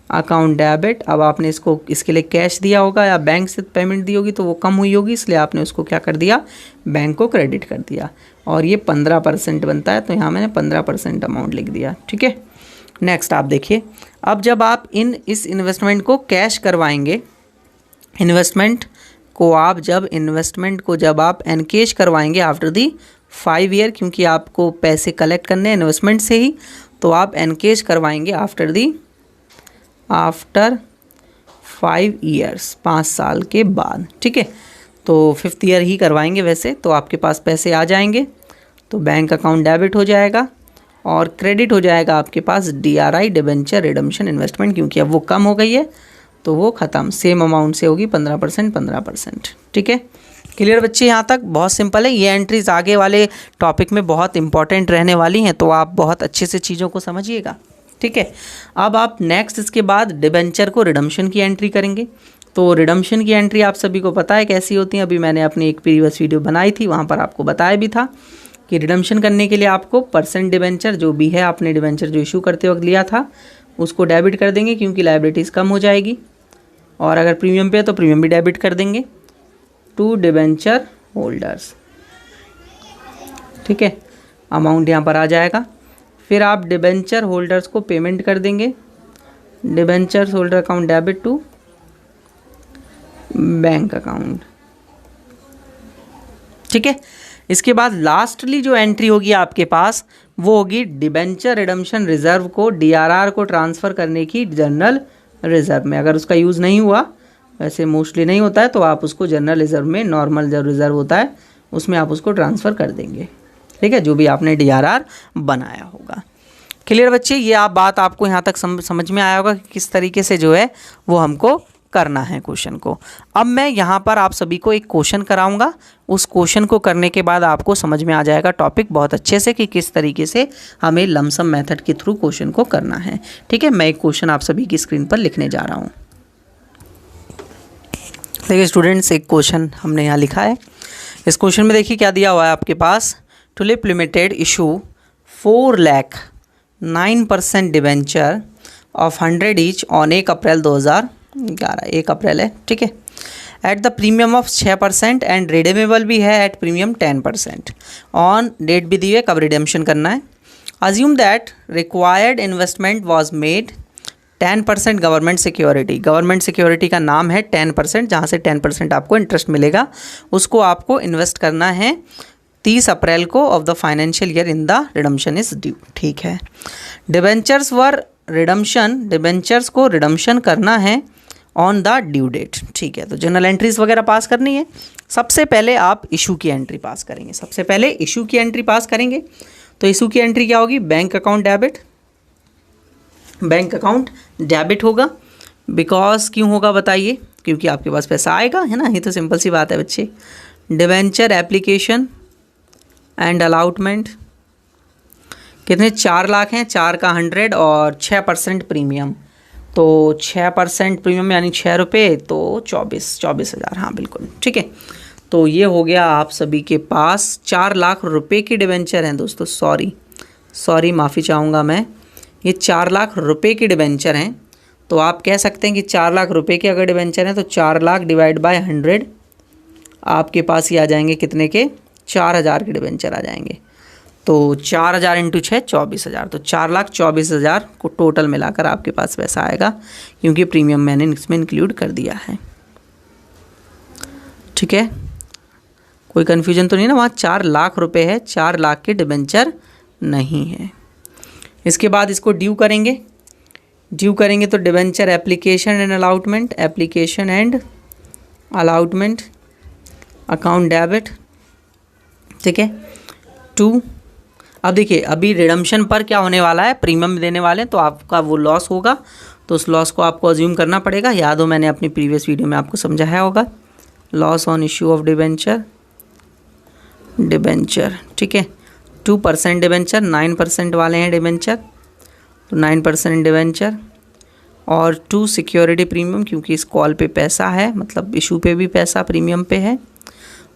अकाउंट डेबिट। अब आपने इसको इसके लिए कैश दिया होगा या बैंक से पेमेंट दी होगी तो वो कम हुई होगी, इसलिए आपने उसको क्या कर दिया, बैंक को क्रेडिट कर दिया। और ये 15% बनता है, तो यहाँ मैंने 15% अमाउंट लिख दिया। ठीक है, नेक्स्ट आप देखिए, अब जब आप इस इन्वेस्टमेंट को कैश करवाएंगे, इन्वेस्टमेंट को जब आप एनकेश करवाएंगे आफ्टर दी 5 ईयर, क्योंकि आपको पैसे कलेक्ट करने हैं इन्वेस्टमेंट से ही, तो आप एनकेश करवाएंगे आफ्टर 5 ईयर्स, 5 साल के बाद। ठीक है, तो 5th ईयर ही करवाएंगे वैसे, तो आपके पास पैसे आ जाएंगे, तो बैंक अकाउंट डेबिट हो जाएगा और क्रेडिट हो जाएगा आपके पास DRI डिबेंचर रिडम्पशन इन्वेस्टमेंट, क्योंकि अब वो कम हो गई है तो वो ख़त्म, सेम अमाउंट से होगी 15%। ठीक है, क्लियर बच्चे, यहाँ तक बहुत सिंपल है। ये एंट्रीज आगे वाले टॉपिक में बहुत इंपॉर्टेंट रहने वाली हैं, तो आप बहुत अच्छे से चीज़ों को समझिएगा। ठीक है, अब आप नेक्स्ट इसके बाद डिबेंचर को रिडम्पशन की एंट्री करेंगे। तो रिडम्पशन की एंट्री आप सभी को पता है कैसी होती है, अभी मैंने अपनी एक प्रीवियस वीडियो बनाई थी, वहाँ पर आपको बताया भी था कि रिडम्पशन करने के लिए आपको परसेंट डिबेंचर जो भी है, आपने डिबेंचर जो इशू करते वक्त लिया था उसको डेबिट कर देंगे, क्योंकि लायबिलिटीज़ कम हो जाएगी, और अगर प्रीमियम पे है तो प्रीमियम भी डेबिट कर देंगे टू डिबेंचर होल्डर्स। ठीक है, अमाउंट यहाँ पर आ जाएगा, फिर आप डिबेंचर होल्डर्स को पेमेंट कर देंगे, debenture holder account debit to bank account. ठीक है, इसके बाद लास्टली जो एंट्री होगी आपके पास वो होगी डिबेंचर रिडम्पशन रिजर्व को DRR को ट्रांसफ़र करने की जनरल रिजर्व में। अगर उसका यूज़ नहीं हुआ, वैसे मोस्टली नहीं होता है, तो आप उसको जनरल रिजर्व में, नॉर्मल जो रिजर्व होता है उसमें आप उसको ट्रांसफ़र कर देंगे। ठीक है, जो भी आपने DRR बनाया होगा। क्लियर बच्चे, ये बात आपको यहाँ तक समझ में आया होगा कि किस तरीके से जो है वो हमको करना है क्वेश्चन को। अब मैं यहाँ पर आप सभी को एक क्वेश्चन कराऊंगा, उस क्वेश्चन को करने के बाद आपको समझ में आ जाएगा टॉपिक बहुत अच्छे से कि किस तरीके से हमें लमसम मेथड के थ्रू क्वेश्चन को करना है। ठीक है, मैं एक क्वेश्चन आप सभी की स्क्रीन पर लिखने जा रहा हूँ। देखिए स्टूडेंट्स, एक क्वेश्चन हमने यहाँ लिखा है। इस क्वेश्चन में देखिए क्या दिया हुआ है आपके पास, Tulip limited issue 4 lakh 9% debenture of 100 each on 1 April 2011, 1 April है। ठीक है, at the premium of 6% and redeemable भी है एट प्रीमियम 10%। ऑन डेट भी दी है कब रिडेम्पशन करना है। Assume that required investment was made 10% government security. Government security का नाम है 10%, जहाँ से 10% आपको इंटरेस्ट मिलेगा, उसको आपको इन्वेस्ट करना है 30 अप्रैल को of the financial year in the redemption is due. ठीक है, डिबेंचर्स को रिडम्पशन करना है ऑन द ड्यू डेट। ठीक है, तो जनरल एंट्रीज वगैरह पास करनी है। सबसे पहले आप इशू की एंट्री पास करेंगे, तो इशू की एंट्री क्या होगी, बैंक अकाउंट डेबिट होगा। बिकॉज क्यों होगा बताइए, क्योंकि आपके पास पैसा आएगा, है ना, ये तो सिंपल सी बात है बच्चे। डिबेंचर एप्लीकेशन एंड अलॉटमेंट कितने, 4 लाख हैं, 4 का 100 और 6% प्रीमियम, तो 6% प्रीमियम यानी 6 रुपये, तो 24,000। हाँ बिल्कुल ठीक है, तो ये हो गया आप सभी के पास 4 लाख रुपए की डिबेंचर हैं दोस्तों। सॉरी माफ़ी चाहूँगा मैं, ये 4 लाख रुपए की डिबेंचर हैं। तो आप कह सकते हैं कि 4 लाख रुपए के अगर डिबेंचर हैं तो 4 लाख डिवाइड बाय 100 आपके पास ही आ जाएंगे कितने के, 4,000 के डिबेंचर आ जाएंगे। तो 4,000 इंटू 6 24,000, तो 4,24,000 को टोटल मिलाकर आपके पास पैसा आएगा, क्योंकि प्रीमियम मैंने इसमें इंक्लूड कर दिया है। ठीक है, कोई कन्फ्यूजन तो नहीं ना, वहाँ 4 लाख रुपए है, 4 लाख के डिबेंचर नहीं है। इसके बाद इसको ड्यू करेंगे तो debenture application and allotment account debit. ठीक है, 2। अब देखिए अभी रिडम्पशन पर क्या होने वाला है, प्रीमियम देने वाले हैं, तो आपका वो लॉस होगा, तो उस लॉस को आपको अज्यूम करना पड़ेगा। याद हो मैंने अपनी प्रीवियस वीडियो में आपको समझाया होगा, loss on issue of debenture. ठीक है, 2% डिबेंचर, 9% वाले हैं डिबेंचर, तो 9% डिबेंचर और 2 सिक्योरिटी प्रीमियम, क्योंकि इस कॉल पे पैसा है, मतलब इशू पे भी पैसा प्रीमियम पे है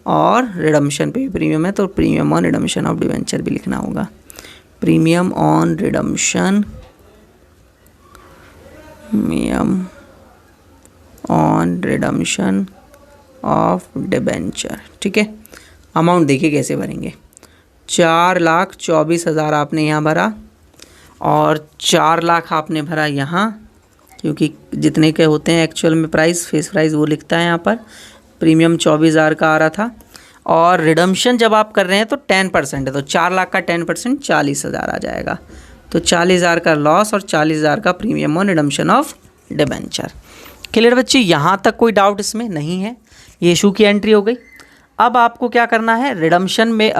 और रिडम्पशन पे भी प्रीमियम है, तो premium on redemption of debenture भी लिखना होगा। Premium on redemption, premium on redemption of debenture. ठीक है, अमाउंट देखिए कैसे भरेंगे। 4,24,000 आपने यहाँ भरा और 4 लाख आपने भरा यहाँ, क्योंकि जितने के होते हैं एक्चुअल में प्राइस, फेस प्राइस वो लिखता है यहाँ पर। प्रीमियम 24,000 का आ रहा था और रिडम्पशन जब आप कर रहे हैं तो 10% है, तो 4 लाख का 10% 40,000 आ जाएगा। तो 40,000 का लॉस और 40,000 का premium on redemption of debenture. Clear बच्चे, यहाँ तक कोई डाउट इसमें नहीं है। ये इशू की एंट्री हो गई। अब आपको क्या करना है, रिडम्पशन में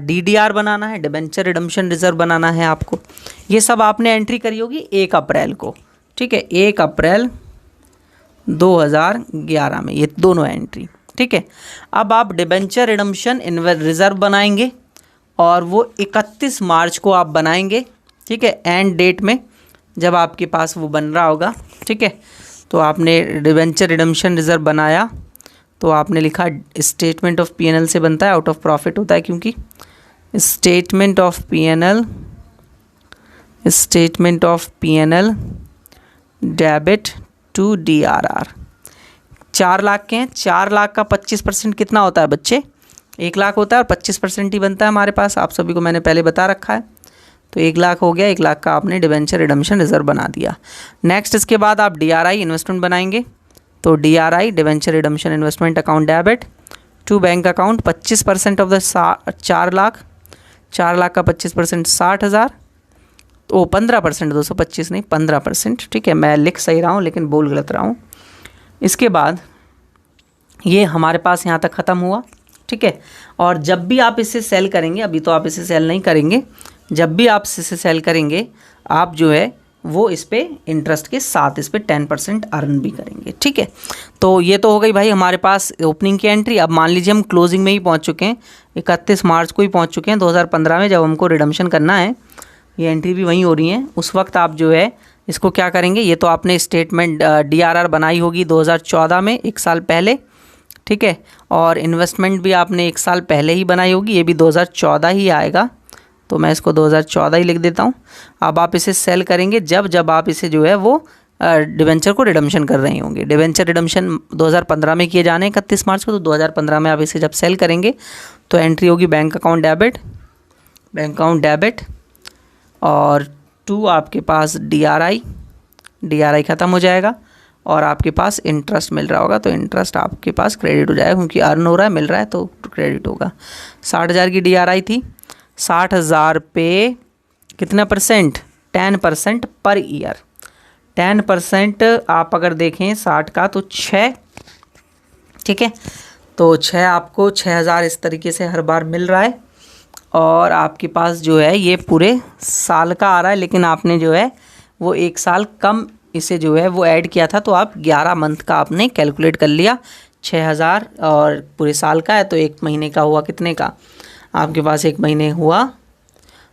DDR बनाना है, डिबेंचर रिडम्पशन रिजर्व बनाना है आपको। ये सब आपने एंट्री करी होगी 1 अप्रैल को। ठीक है, 1 अप्रैल 2011 में ये दोनों एंट्री। ठीक है, अब आप डिबेंचर रिडम्पशन रिजर्व बनाएंगे और वो 31 मार्च को आप बनाएंगे। ठीक है, एंड डेट में जब आपके पास वो बन रहा होगा। ठीक है, तो आपने डिबेंचर रिडम्पशन रिजर्व बनाया तो आपने लिखा स्टेटमेंट ऑफ P&L से बनता है, आउट ऑफ प्रॉफिट होता है, क्योंकि statement of P&L, statement of P&L debit to DRR। 4 lakh के हैं, 4 लाख का 25% कितना होता है बच्चे, 1 लाख होता है और 25% ही बनता है हमारे पास। आप सभी को मैंने पहले बता रखा है। तो 1 लाख हो गया, 1 लाख का आपने डिबेंचर रिडम्पशन रिजर्व बना दिया। नेक्स्ट इसके बाद आप DRI इन्वेस्टमेंट बनाएंगे, तो DRI debenture redemption investment account debit to bank account 25% of the 4 lakh, 4 lakh का 25% 60,000, तो 15%, 225 नहीं 15%। ठीक है, मैं लिख सही रहा हूँ लेकिन बोल गलत रहा हूँ। इसके बाद ये हमारे पास यहाँ तक ख़त्म हुआ। ठीक है, और जब भी आप इसे सेल करेंगे, अभी तो आप इसे सेल नहीं करेंगे, जब भी आप इसे सेल करेंगे आप जो है वो इस पे इंटरेस्ट के साथ इस पे 10% अर्न भी करेंगे। ठीक है, तो ये तो हो गई भाई हमारे पास ओपनिंग की एंट्री। अब मान लीजिए हम क्लोजिंग में ही पहुंच चुके हैं, 31 मार्च को ही पहुंच चुके हैं 2015 में, जब हमको रिडम्पशन करना है। ये एंट्री भी वहीं हो रही है। उस वक्त आप जो है इसको क्या करेंगे, ये तो आपने स्टेटमेंट DRR बनाई होगी 2014 में, 1 साल पहले। ठीक है, और इन्वेस्टमेंट भी आपने 1 साल पहले ही बनाई होगी, ये भी 2014 ही आएगा, तो मैं इसको 2014 ही लिख देता हूँ। अब आप इसे सेल करेंगे जब आप इसे जो है वो डिबेंचर को रिडम्पशन कर रहे होंगे। डिबेंचर रिडम्पशन 2015 में किए जाने 31 मार्च को, तो 2015 में आप इसे जब सेल करेंगे तो एंट्री होगी bank account debit, bank account debit, और 2 आपके पास DRI ख़त्म हो जाएगा और आपके पास इंटरेस्ट मिल रहा होगा, तो इंटरेस्ट आपके पास क्रेडिट हो जाएगा, क्योंकि अर्न हो रहा है, मिल रहा है, तो क्रेडिट होगा। 60,000 की DRI थी, 60,000 पे कितना परसेंट, 10% पर ईयर। 10% आप अगर देखें 60 का तो 6। ठीक है, तो 6 आपको 6,000 इस तरीके से हर बार मिल रहा है और आपके पास जो है ये पूरे साल का आ रहा है, लेकिन आपने जो है वो 1 साल कम इसे जो है वो ऐड किया था, तो आप 11 मंथ का आपने कैलकुलेट कर लिया। 6,000 और पूरे साल का है तो 1 महीने का हुआ कितने का, आपके पास 1 महीने हुआ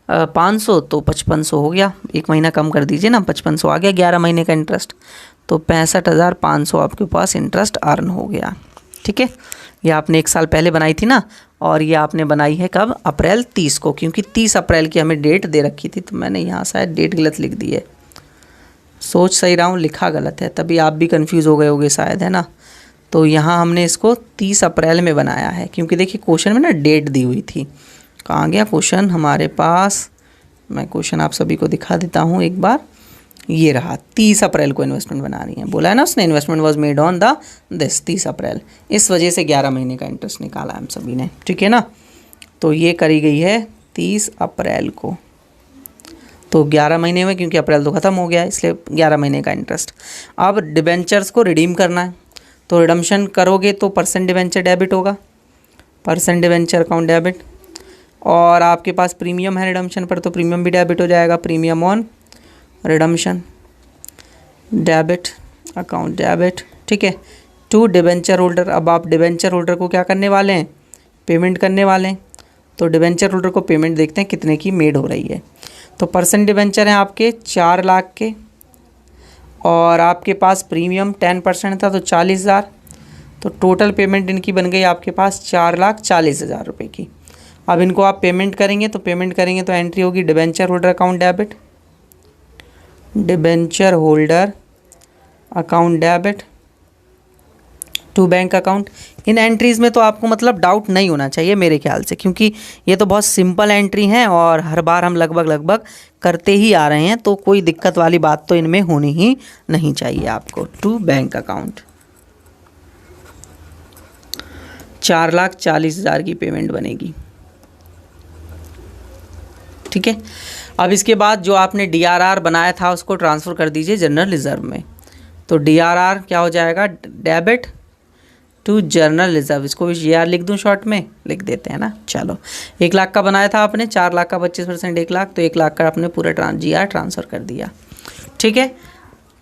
500, तो 5500 हो गया। 1 महीना कम कर दीजिए ना, 5500 आ गया 11 महीने का इंटरेस्ट, तो 65,500 आपके पास इंटरेस्ट अर्न हो गया। ठीक है, ये आपने 1 साल पहले बनाई थी ना, और ये आपने बनाई है कब, अप्रैल 30 को, क्योंकि 30 अप्रैल की हमें डेट दे रखी थी, तो मैंने यहाँ शायद डेट गलत लिख दी है। सोच सही रहा हूँ, लिखा गलत है, तभी आप भी कंफ्यूज हो गए होगे शायद, है ना। तो यहाँ हमने इसको 30 अप्रैल में बनाया है, क्योंकि देखिए क्वेश्चन में ना डेट दी हुई थी। कहाँ गया क्वेश्चन हमारे पास, मैं क्वेश्चन आप सभी को दिखा देता हूँ एक बार। ये रहा, 30 अप्रैल को इन्वेस्टमेंट बना रही है, बोला है ना उसने, investment was made on the 30 अप्रैल। इस वजह से 11 महीने का इंटरेस्ट निकाला हम सभी ने। ठीक है ना, तो ये करी गई है 30 अप्रैल को, तो 11 महीने में, क्योंकि अप्रैल तो ख़त्म हो गया इसलिए 11 महीने का इंटरेस्ट। अब डिबेंचर्स को रिडीम करना है, तो रिडम्पशन करोगे तो परसेंट डिबेंचर डेबिट होगा, परसेंट डिबेंचर अकाउंट डेबिट, और आपके पास प्रीमियम है रिडम्पशन पर, तो प्रीमियम भी डेबिट हो जाएगा, premium on redemption debit account debit. ठीक है, टू डिबेंचर होल्डर। अब आप डिबेंचर होल्डर को क्या करने वाले हैं, पेमेंट करने वाले हैं, तो डिबेंचर होल्डर को पेमेंट देखते हैं कितने की मेड हो रही है। तो परसेंट डिबेंचर हैं आपके 4 लाख के, और आपके पास प्रीमियम 10% था तो 40,000, तो टोटल पेमेंट इनकी बन गई आपके पास 4,40,000 रुपये की। अब इनको आप पेमेंट करेंगे तो एंट्री होगी debenture holder account debit, debenture holder account debit to bank account. इन एंट्रीज़ में तो आपको मतलब डाउट नहीं होना चाहिए मेरे ख्याल से, क्योंकि ये तो बहुत सिंपल एंट्री हैं और हर बार हम लगभग करते ही आ रहे हैं, तो कोई दिक्कत वाली बात तो इनमें होनी ही नहीं चाहिए आपको। टू बैंक अकाउंट 4,40,000 की पेमेंट बनेगी, ठीक है। अब इसके बाद जो आपने DRR बनाया था उसको ट्रांसफ़र कर दीजिए जनरल रिज़र्व में। तो DRR क्या हो जाएगा, डेबिट टू जनरल रिज़र्व। इसको भी GR लिख दूं, शॉर्ट में लिख देते हैं ना। चलो 1 लाख का बनाया था आपने, 4 लाख का 25% 1 लाख, तो 1 लाख का आपने पूरा GR ट्रांसफ़र कर दिया, ठीक है।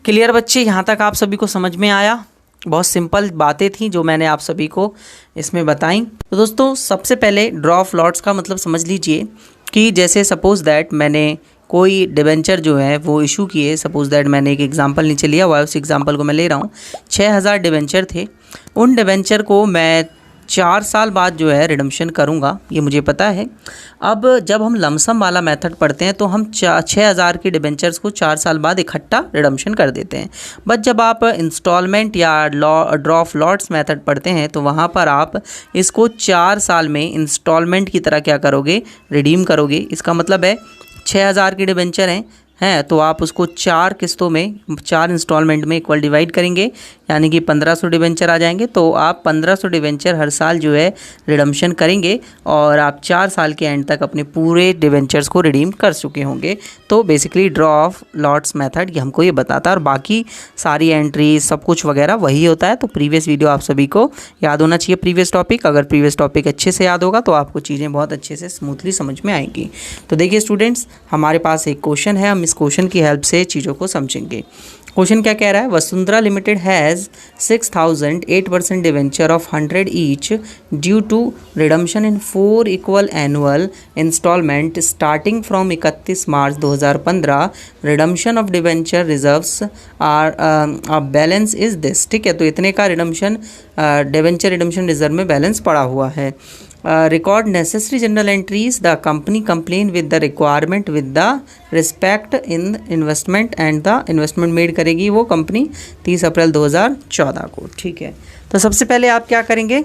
क्लियर बच्चे, यहाँ तक आप सभी को समझ में आया? बहुत सिंपल बातें थी जो मैंने आप सभी को इसमें बताई। तो दोस्तों सबसे पहले ड्रॉ ऑफ लॉट्स का मतलब समझ लीजिए कि जैसे सपोज़ दैट मैंने कोई डिबेंचर जो है वो इशू किए, सपोज़ दैट मैंने एक एग्जांपल नीचे लिया हुआ है, उस एग्जांपल को मैं ले रहा हूँ। 6,000 डिबेंचर थे, उन डिबेंचर को मैं 4 साल बाद जो है रिडम्पशन करूँगा, ये मुझे पता है। अब जब हम लमसम वाला मेथड पढ़ते हैं तो हम 6,000 के डिबेंचर्स को 4 साल बाद इकट्ठा रिडम्पशन कर देते हैं। बट जब आप इंस्टॉलमेंट या ड्रॉ ऑफ लॉट्स मेथड पढ़ते हैं तो वहाँ पर आप इसको 4 साल में इंस्टॉलमेंट की तरह क्या करोगे, रिडीम करोगे। इसका मतलब है 6,000 के डिबेंचर हैं तो आप उसको 4 किस्तों में, 4 इंस्टॉलमेंट में इक्वल डिवाइड करेंगे, यानी कि 1,500 डिबेंचर आ जाएंगे। तो आप 1,500 डिबेंचर हर साल जो है रिडम्पशन करेंगे और आप 4 साल के एंड तक अपने पूरे डिबेंचर्स को रिडीम कर चुके होंगे। तो basically draw of lots method ये हमको ये बताता है, और बाकी सारी एंट्री सब कुछ वगैरह वही होता है। तो प्रीवियस वीडियो आप सभी को याद होना चाहिए, प्रीवियस टॉपिक। अगर प्रीवियस टॉपिक अच्छे से याद होगा तो आपको चीज़ें बहुत अच्छे से स्मूथली समझ में आएंगी। तो देखिए स्टूडेंट्स, हमारे पास एक क्वेश्चन है, हम इस क्वेश्चन की हेल्प से चीज़ों को समझेंगे। क्वेश्चन क्या कह रहा है, Vasundhara limited has 6,000 8% debenture of 100 each due to redemption in 4 equal annual instalment starting from 31 March 2015। Redemption of debenture reserves are balance is this, ठीक है। तो इतने का रिडम्पशन डिवेंचर रिडम्पशन रिजर्व में बैलेंस पड़ा हुआ है। Record necessary journal entries. The company complain with the requirement with the respect in investment and the investment made करेगी वो कंपनी 30 अप्रैल 2014 को, ठीक है। तो सबसे पहले आप क्या करेंगे,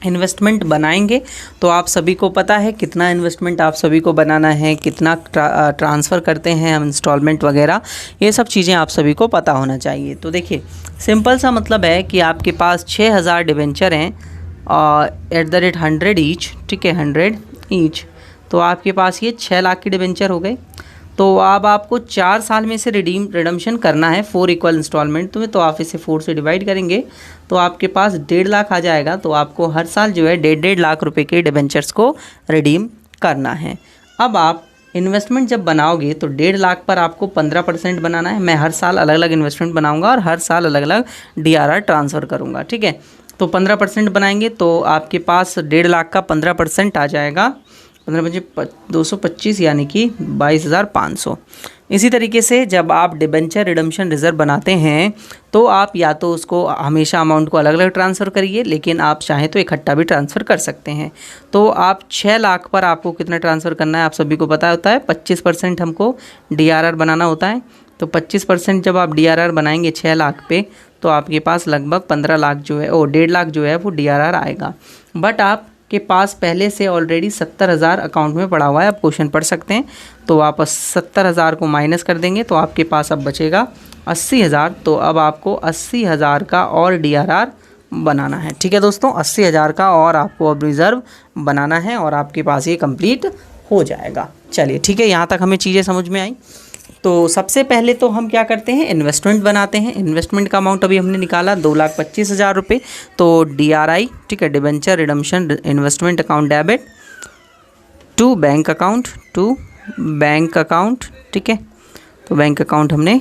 इन्वेस्टमेंट बनाएंगे। तो आप सभी को पता है कितना इन्वेस्टमेंट आप सभी को बनाना है, कितना ट्रांसफ़र करते हैं हम इंस्टॉलमेंट वगैरह, ये सब चीज़ें आप सभी को पता होना चाहिए। तो देखिए सिंपल सा मतलब है कि आपके पास 6,000 डिवेंचर हैं @ 100 ईच, ठीक है, 100 ईच। तो आपके पास ये 6 लाख के डिबेंचर हो गए। तो अब आपको 4 साल में से रिडम्पशन करना है 4 इक्वल इंस्टॉलमेंट में। तो आप इसे 4 से डिवाइड करेंगे तो आपके पास 1.5 लाख आ जाएगा। तो आपको हर साल जो है 1.5 लाख रुपए के डिबेंचर्स को रिडीम करना है। अब आप इन्वेस्टमेंट जब बनाओगे तो 1.5 लाख पर आपको 15% बनाना है। मैं हर साल अलग अलग इन्वेस्टमेंट बनाऊँगा और हर साल अलग अलग DRR ट्रांसफ़र करूँगा, ठीक है। तो 15% बनाएंगे तो आपके पास 1.5 लाख का 15% आ जाएगा, 15/225 यानी कि 22,500। इसी तरीके से जब आप डिबेंचर रिडम्पशन रिजर्व बनाते हैं तो आप या तो उसको हमेशा अमाउंट को अलग अलग ट्रांसफ़र करिए, लेकिन आप चाहें तो इकट्ठा भी ट्रांसफ़र कर सकते हैं। तो आप 6 लाख पर आपको कितना ट्रांसफ़र करना है आप सभी को पता होता है, 25% हमको DRR बनाना होता है। तो 25% जब आप DRR बनाएंगे 6 लाख पे तो आपके पास लगभग 15 लाख जो है 1.5 लाख जो है वो DRR आएगा। बट आपके पास पहले से ऑलरेडी 70,000 अकाउंट में पड़ा हुआ है, आप क्वेश्चन पढ़ सकते हैं। तो आप 70,000 को माइनस कर देंगे तो आपके पास अब बचेगा 80,000। तो अब आपको 80,000 का और DRR बनाना है, ठीक है दोस्तों। 80,000 का और आपको अब रिज़र्व बनाना है और आपके पास ये कंप्लीट हो जाएगा। चलिए ठीक है, यहाँ तक हमें चीज़ें समझ में आई। तो सबसे पहले तो हम क्या करते हैं, इन्वेस्टमेंट बनाते हैं। इन्वेस्टमेंट का अमाउंट अभी हमने निकाला 2,25,000 रुपये। तो DRI, ठीक है, debenture redemption investment account debit to bank account, ठीक है। तो बैंक अकाउंट हमने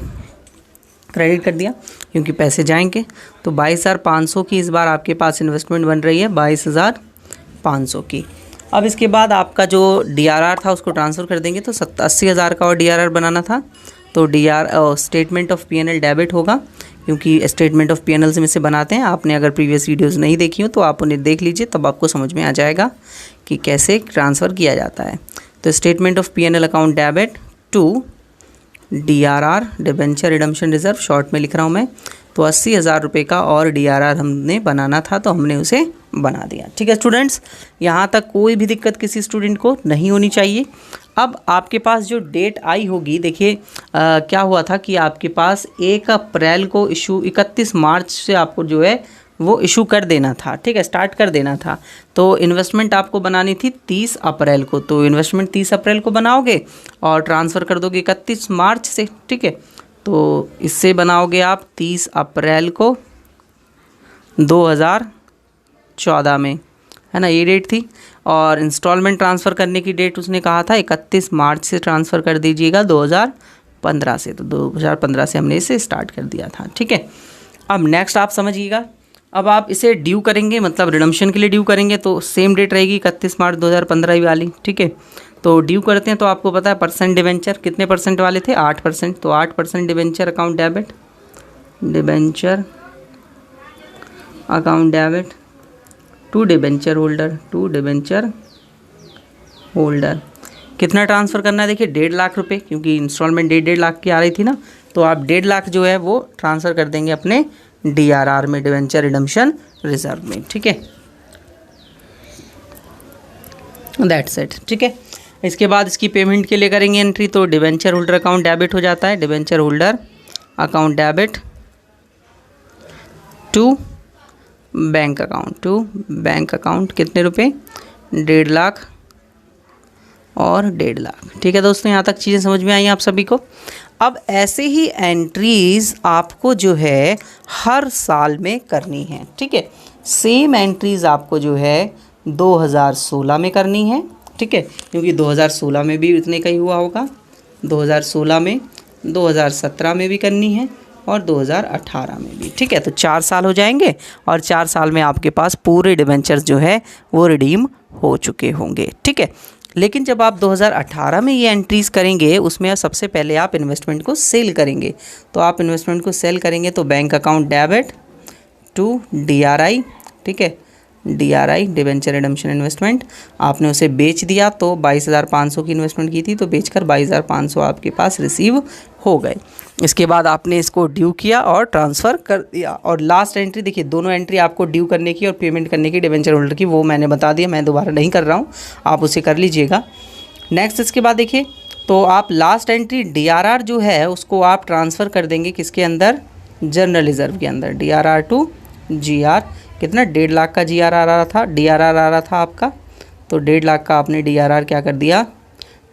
क्रेडिट कर दिया क्योंकि पैसे जाएंगे। तो 22,500 की इस बार आपके पास इन्वेस्टमेंट बन रही है, 22,500 की। अब इसके बाद आपका जो DRR था उसको ट्रांसफ़र कर देंगे। तो 80,000 का और DRR बनाना था तो स्टेटमेंट ऑफ P&L डेबिट होगा, क्योंकि स्टेटमेंट ऑफ P&L में से बनाते हैं। आपने अगर प्रीवियस वीडियोज़ नहीं देखी हो तो आप उन्हें देख लीजिए, तब आपको समझ में आ जाएगा कि कैसे ट्रांसफ़र किया जाता है। तो statement of P&L account debit to DRR debenture redemption reserve, short में लिख रहा हूँ मैं। तो 80,000 रुपये का और DRR हमने बनाना था, तो हमने उसे बना दिया। ठीक है स्टूडेंट्स, यहाँ तक कोई भी दिक्कत किसी स्टूडेंट को नहीं होनी चाहिए। अब आपके पास जो डेट आई होगी, देखिए क्या हुआ था कि आपके पास 1 अप्रैल को इशू, 31 मार्च से आपको जो है वो इशू कर देना था। ठीक है, स्टार्ट कर देना था। तो इन्वेस्टमेंट आपको बनानी थी 30 अप्रैल को, तो इन्वेस्टमेंट 30 अप्रैल को बनाओगे और ट्रांसफ़र कर दोगे 31 मार्च से। ठीक है, तो इससे बनाओगे आप 30 अप्रैल को 2014 में, है ना, ये डेट थी। और इंस्टॉलमेंट ट्रांसफ़र करने की डेट उसने कहा था 31 मार्च से ट्रांसफ़र कर दीजिएगा 2015 से, तो 2015 से हमने इसे स्टार्ट कर दिया था। ठीक है, अब नेक्स्ट आप समझिएगा, अब आप इसे ड्यू करेंगे, मतलब रिडम्पशन के लिए ड्यू करेंगे, तो सेम डेट रहेगी 31 मार्च 2015 वाली। ठीक है, तो ड्यू करते हैं तो आपको पता है परसेंट डिबेंचर कितने परसेंट वाले थे, 8%। तो 8% debenture account debit, debenture account debit to debenture holder, कितना ट्रांसफ़र करना है, देखिए 1.5 लाख रुपये, क्योंकि इंस्टॉलमेंट 1.5 लाख की आ रही थी ना, तो आप 1.5 लाख जो है वो ट्रांसफ़र कर देंगे अपने DRR में, डिबेंचर रिडम्पशन रिजर्व में। ठीक है, दैट्स इट। ठीक है, इसके बाद इसकी पेमेंट के लिए करेंगे एंट्री, तो डिबेंचर होल्डर अकाउंट डेबिट हो जाता है, debenture holder account debit to bank account, कितने रुपए, 1.5 लाख और 1.5 लाख। ठीक है दोस्तों, यहाँ तक चीज़ें समझ में आई आप सभी को। अब ऐसे ही एंट्रीज़ आपको जो है हर साल में करनी है। ठीक है, सेम एंट्रीज़ आपको जो है 2016 में करनी है। ठीक है, क्योंकि 2016 में भी इतने का ही हुआ होगा, 2016 में, 2017 में भी करनी है और 2018 में भी। ठीक है, तो 4 साल हो जाएंगे और 4 साल में आपके पास पूरे डिबेंचर्स जो है वो रिडीम हो चुके होंगे। ठीक है, लेकिन जब आप 2018 में ये एंट्रीज़ करेंगे, उसमें सबसे पहले आप इन्वेस्टमेंट को सेल करेंगे। तो आप इन्वेस्टमेंट को सेल करेंगे तो bank account debit to DRI। ठीक है, DRI डिबेंचर रिडम्पशन इन्वेस्टमेंट, आपने उसे बेच दिया, तो 22,500 की इन्वेस्टमेंट की थी, तो बेचकर 22,500 आपके पास रिसीव हो गए। इसके बाद आपने इसको ड्यू किया और ट्रांसफ़र कर दिया। और लास्ट एंट्री देखिए, दोनों एंट्री आपको ड्यू करने की और पेमेंट करने की डिबेंचर होल्डर की, वो मैंने बता दिया, मैं दोबारा नहीं कर रहा हूँ, आप उसे कर लीजिएगा। नेक्स्ट इसके बाद देखिए, तो आप लास्ट एंट्री DRR जो है उसको आप ट्रांसफ़र कर देंगे किसके अंदर, जनरल रिजर्व के अंदर, DRR टू GR। कितना, 1.5 लाख का DRR आ रहा था आपका, तो 1.5 लाख का आपने DRR क्या कर दिया,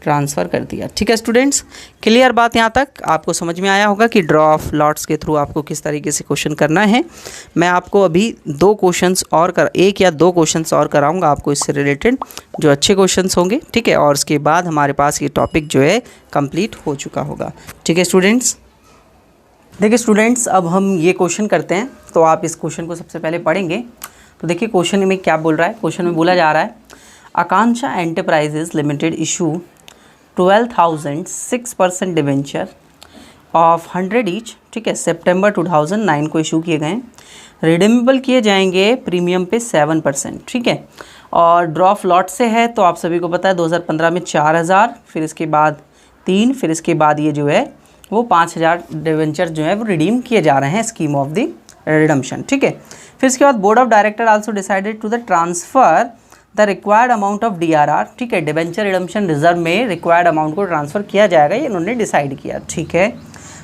ट्रांसफ़र कर दिया। ठीक है स्टूडेंट्स, क्लियर बात यहाँ तक आपको समझ में आया होगा कि ड्रॉ ऑफ लॉट्स के थ्रू आपको किस तरीके से क्वेश्चन करना है। मैं आपको अभी 2 क्वेश्चंस और एक या 2 क्वेश्चंस और कराऊंगा आपको इससे रिलेटेड, जो अच्छे क्वेश्चंस होंगे। ठीक है, और उसके बाद हमारे पास ये टॉपिक जो है कंप्लीट हो चुका होगा। ठीक है स्टूडेंट्स, देखिए स्टूडेंट्स, अब हम ये क्वेश्चन करते हैं, तो आप इस क्वेश्चन को सबसे पहले पढ़ेंगे। तो देखिए क्वेश्चन में क्या बोल रहा है, क्वेश्चन में बोला जा रहा है Akanksha enterprises limited issue 12,006% debenture of 100 each. ठीक है, सितंबर 2009 को इशू किए गए, रिडीमेबल किए जाएंगे प्रीमियम पे 7%। ठीक है, और ड्रॉप लॉट से है, तो आप सभी को पता है 2015 में 4,000, फिर इसके बाद 3, फिर इसके बाद ये जो है वो 5,000 डिबेंचर जो है वो रिडीम किए जा रहे हैं स्कीम ऑफ द रिडम्पशन। ठीक है, फिर इसके बाद board of director also decided to the transfer the required amount of DRR। ठीक है, डिबेंचर रिडम्पशन रिजर्व में रिक्वायर्ड अमाउंट को ट्रांसफ़र किया जाएगा, ये इन्होंने डिसाइड किया। ठीक है,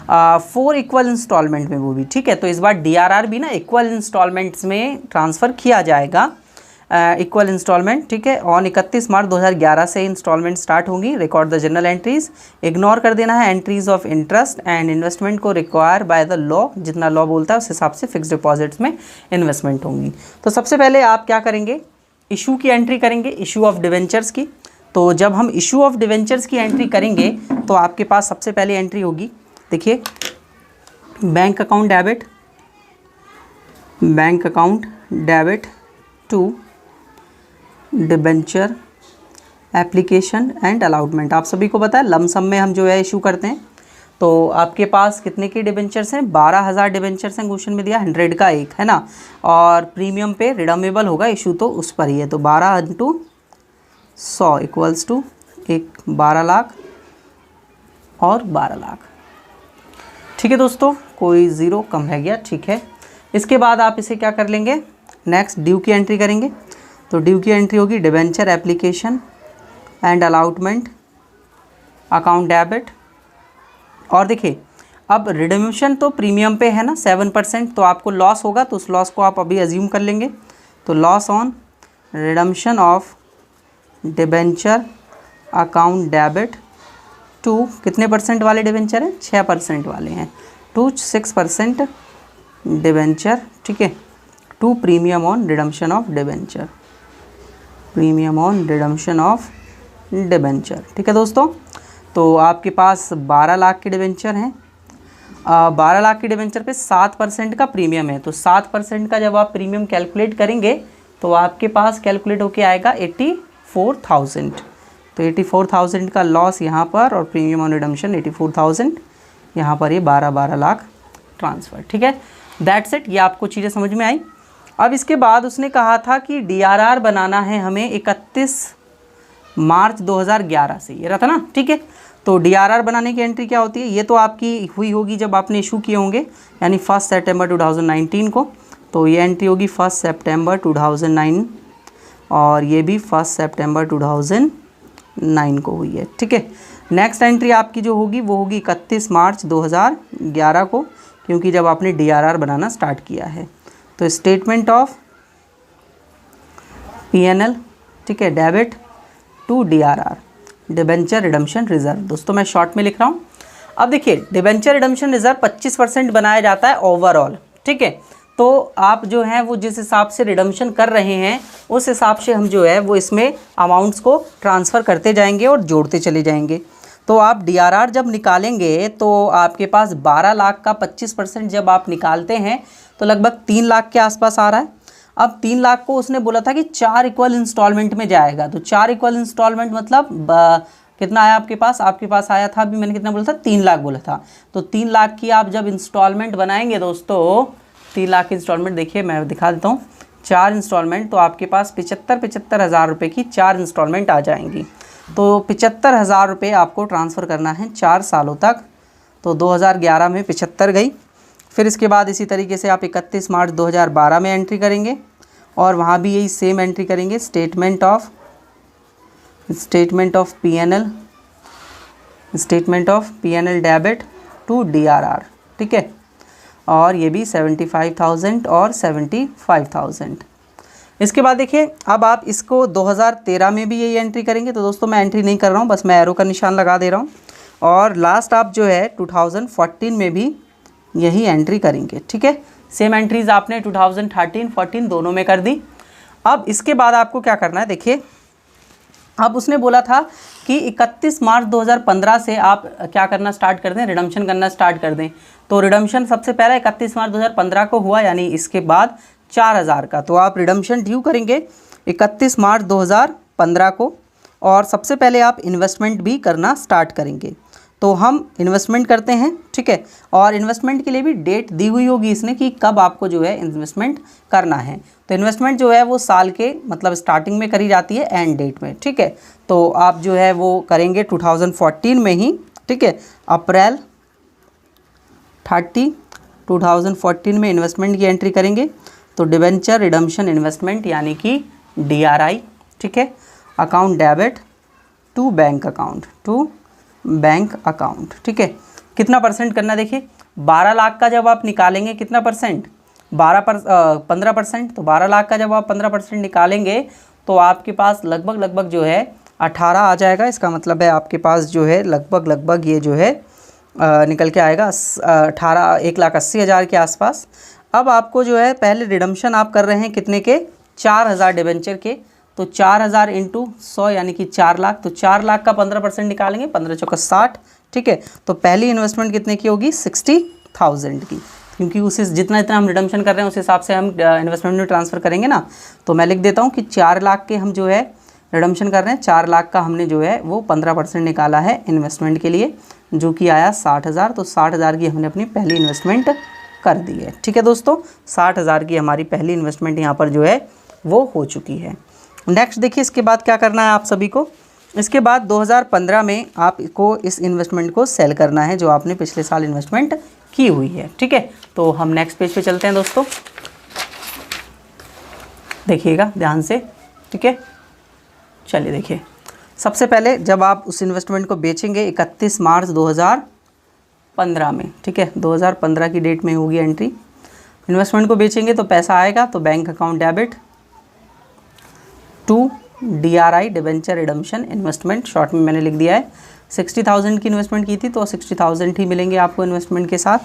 4 इक्वल इंस्टॉलमेंट में वो भी। ठीक है, तो इस बार DRR भी ना इक्वल इंस्टॉलमेंट्स में ट्रांसफ़र किया जाएगा, इक्वल इंस्टॉलमेंट। ठीक है, ऑन 31 मार्च 2011 से इंस्टॉलमेंट स्टार्ट होंगी। Record the general entries, ignore कर देना है entries of interest and investment को रिक्वायर बाय द लॉ, जितना लॉ बोलता है उस हिसाब से फिक्स डिपॉजिट्स में इन्वेस्टमेंट होंगी। तो सबसे पहले आप क्या करेंगे, इशू की एंट्री करेंगे, इशू ऑफ डिवेंचर्स की। तो जब हम इशू ऑफ डिवेंचर्स की एंट्री करेंगे तो आपके पास सबसे पहले एंट्री होगी, देखिए bank account debit to debenture application and allotment. आप सभी को पता है लमसम में हम जो है इशू करते हैं, तो आपके पास कितने के डिबेंचर्स हैं, 12,000 डिबेंचर्स हैं, क्वेश्चन में दिया 100 का एक है ना, और प्रीमियम पे रिडमेबल होगा, इशू तो उस पर ही है, तो 12 इंटू 100 इक्वल्स टू एक 12 लाख और 12 लाख। ठीक है दोस्तों, कोई ज़ीरो कम रह गया, ठीक है। इसके बाद आप इसे क्या कर लेंगे, नेक्स्ट ड्यू की एंट्री करेंगे। तो ड्यू की एंट्री होगी debenture application and allotment account debit. और देखिए अब रिडम्पशन तो प्रीमियम पे है ना 7%, तो आपको लॉस होगा, तो उस लॉस को आप अभी अज्यूम कर लेंगे। तो loss on redemption of debenture account debit to कितने परसेंट वाले डिबेंचर हैं, 6% वाले हैं, टू 6% डिबेंचर, ठीक है, to premium on redemption of debenture, premium on redemption of debenture. ठीक है दोस्तों, तो आपके पास 12 लाख के डिबेंचर हैं, 12 लाख के डिबेंचर पे 7% का प्रीमियम है, तो 7% का जब आप प्रीमियम कैलकुलेट करेंगे तो आपके पास कैलकुलेट होके आएगा 84,000। तो 84,000 का लॉस यहाँ पर और प्रीमियम ऑन रिडम्पशन 84,000, यहाँ पर ये 12 लाख ट्रांसफ़र। ठीक है, दैट्स इट, ये आपको चीज़ें समझ में आई। अब इसके बाद उसने कहा था कि DRR बनाना है हमें 31 मार्च 2011 से, ये रहा था ना, ठीक है। तो DRR बनाने की एंट्री क्या होती है, ये तो आपकी हुई होगी जब आपने इशू किए होंगे, यानी 1 सितंबर 2019 को, तो ये एंट्री होगी 1 सितंबर 2009 और ये भी 1 सितंबर 2009 को हुई है, ठीक है। नेक्स्ट एंट्री आपकी जो होगी वो होगी 31 मार्च 2011 को, क्योंकि जब आपने DRR बनाना स्टार्ट किया है। तो स्टेटमेंट ऑफ PNL, ठीक है, debit to DRR, debenture redemption reserve. दोस्तों मैं शॉर्ट में लिख रहा हूँ। अब देखिए डिबेंचर रिडम्पशन रिजर्व 25% बनाया जाता है ओवरऑल, ठीक है। तो आप जो हैं वो जिस हिसाब से रिडम्पशन कर रहे हैं उस हिसाब से हम जो है वो इसमें अमाउंट्स को ट्रांसफ़र करते जाएंगे और जोड़ते चले जाएंगे। तो आप DRR जब निकालेंगे तो आपके पास 12 लाख का 25% जब आप निकालते हैं तो लगभग 3 लाख के आसपास आ रहा है। अब 3 लाख को उसने बोला था कि 4 इक्वल इंस्टॉलमेंट में जाएगा, तो 4 इक्वल इंस्टॉलमेंट मतलब कितना आया आपके पास आया था, अभी मैंने कितना बोला था, 3 लाख बोला था। तो 3 लाख की आप जब इंस्टॉलमेंट बनाएंगे दोस्तों, 3 लाख की इंस्टॉलमेंट, देखिए मैं दिखा देता हूँ, 4 इंस्टॉलमेंट, तो आपके पास 75 हज़ार रुपये की 4 इंस्टॉलमेंट आ जाएंगी। तो 75 हज़ार रुपये आपको ट्रांसफ़र करना है 4 सालों तक। तो 2011 में 75 गई, फिर इसके बाद इसी तरीके से आप 31 मार्च 2012 में एंट्री करेंगे और वहाँ भी यही सेम एंट्री करेंगे, statement of PNL debit to DRR, ठीक है, और ये भी 75,000 और 75,000। इसके बाद देखिए अब आप इसको 2013 में भी यही एंट्री करेंगे। तो दोस्तों मैं एंट्री नहीं कर रहा हूँ, बस मैं एरो का निशान लगा दे रहा हूँ। और लास्ट आप जो है 2014 में भी यही एंट्री करेंगे, ठीक है। सेम एंट्रीज़ आपने 2013-14 दोनों में कर दी। अब इसके बाद आपको क्या करना है, देखिए अब उसने बोला था कि 31 मार्च 2015 से आप क्या करना स्टार्ट कर दें, रिडम्पशन करना स्टार्ट कर दें। तो रिडम्पशन सबसे पहले 31 मार्च 2015 को हुआ, यानी इसके बाद 4,000 का, तो आप रिडम्पशन ड्यू करेंगे 31 मार्च 2015 को, और सबसे पहले आप इन्वेस्टमेंट भी करना स्टार्ट करेंगे। तो हम इन्वेस्टमेंट करते हैं, ठीक है, और इन्वेस्टमेंट के लिए भी डेट दी हुई होगी इसने कि कब आपको जो है इन्वेस्टमेंट करना है। तो इन्वेस्टमेंट जो है वो साल के मतलब स्टार्टिंग में करी जाती है, एंड डेट में, ठीक है। तो आप जो है वो करेंगे 2014 में ही, ठीक है, अप्रैल 30 2014 में इन्वेस्टमेंट की एंट्री करेंगे। तो डिबेंचर रिडम्पशन इन्वेस्टमेंट यानी कि DRI, ठीक है, account debit to bank account, ठीक है। कितना परसेंट करना, देखिए 12 लाख का जब आप निकालेंगे कितना परसेंट, 15%। तो 12 लाख का जब आप 15% निकालेंगे तो आपके पास लगभग जो है 18 आ जाएगा। इसका मतलब है आपके पास जो है लगभग ये जो है निकल के आएगा 1,80,000 के आसपास। अब आपको जो है पहले रिडम्पशन आप कर रहे हैं कितने के, 4,000 डिबेंचर के, तो 4,000 इंटू 100 यानी कि 4 लाख। तो 4 लाख का 15% निकालेंगे, 15 चौका 60, ठीक है। तो पहली इन्वेस्टमेंट कितने की होगी, 60,000 की, क्योंकि उस जितना हम रिडम्पशन कर रहे हैं उस हिसाब से हम इन्वेस्टमेंट में ट्रांसफ़र करेंगे ना। तो मैं लिख देता हूँ कि 4 लाख के हम जो है रिडम्शन कर रहे हैं। 4 लाख का हमने जो है वो 15% निकाला है इन्वेस्टमेंट के लिए, जो कि आया 60,000। तो 60,000 की हमने अपनी पहली इन्वेस्टमेंट कर दी है। ठीक है दोस्तों, 60,000 की हमारी पहली इन्वेस्टमेंट यहाँ पर जो है वो हो चुकी है। नेक्स्ट देखिए इसके बाद क्या करना है आप सभी को। इसके बाद 2015 में आपको इस इन्वेस्टमेंट को सेल करना है जो आपने पिछले साल इन्वेस्टमेंट की हुई है। ठीक है, तो हम नेक्स्ट पेज पे चलते हैं दोस्तों, देखिएगा ध्यान से। ठीक है, चलिए देखिए, सबसे पहले जब आप उस इन्वेस्टमेंट को बेचेंगे 31 मार्च 2015 में, ठीक है, 2015 की डेट में होगी एंट्री। इन्वेस्टमेंट को बेचेंगे तो पैसा आएगा, तो bank account debit to DRI debenture redemption investment, short में मैंने लिख दिया है। 60,000 की इन्वेस्टमेंट की थी तो 60,000 ही मिलेंगे आपको इन्वेस्टमेंट के साथ।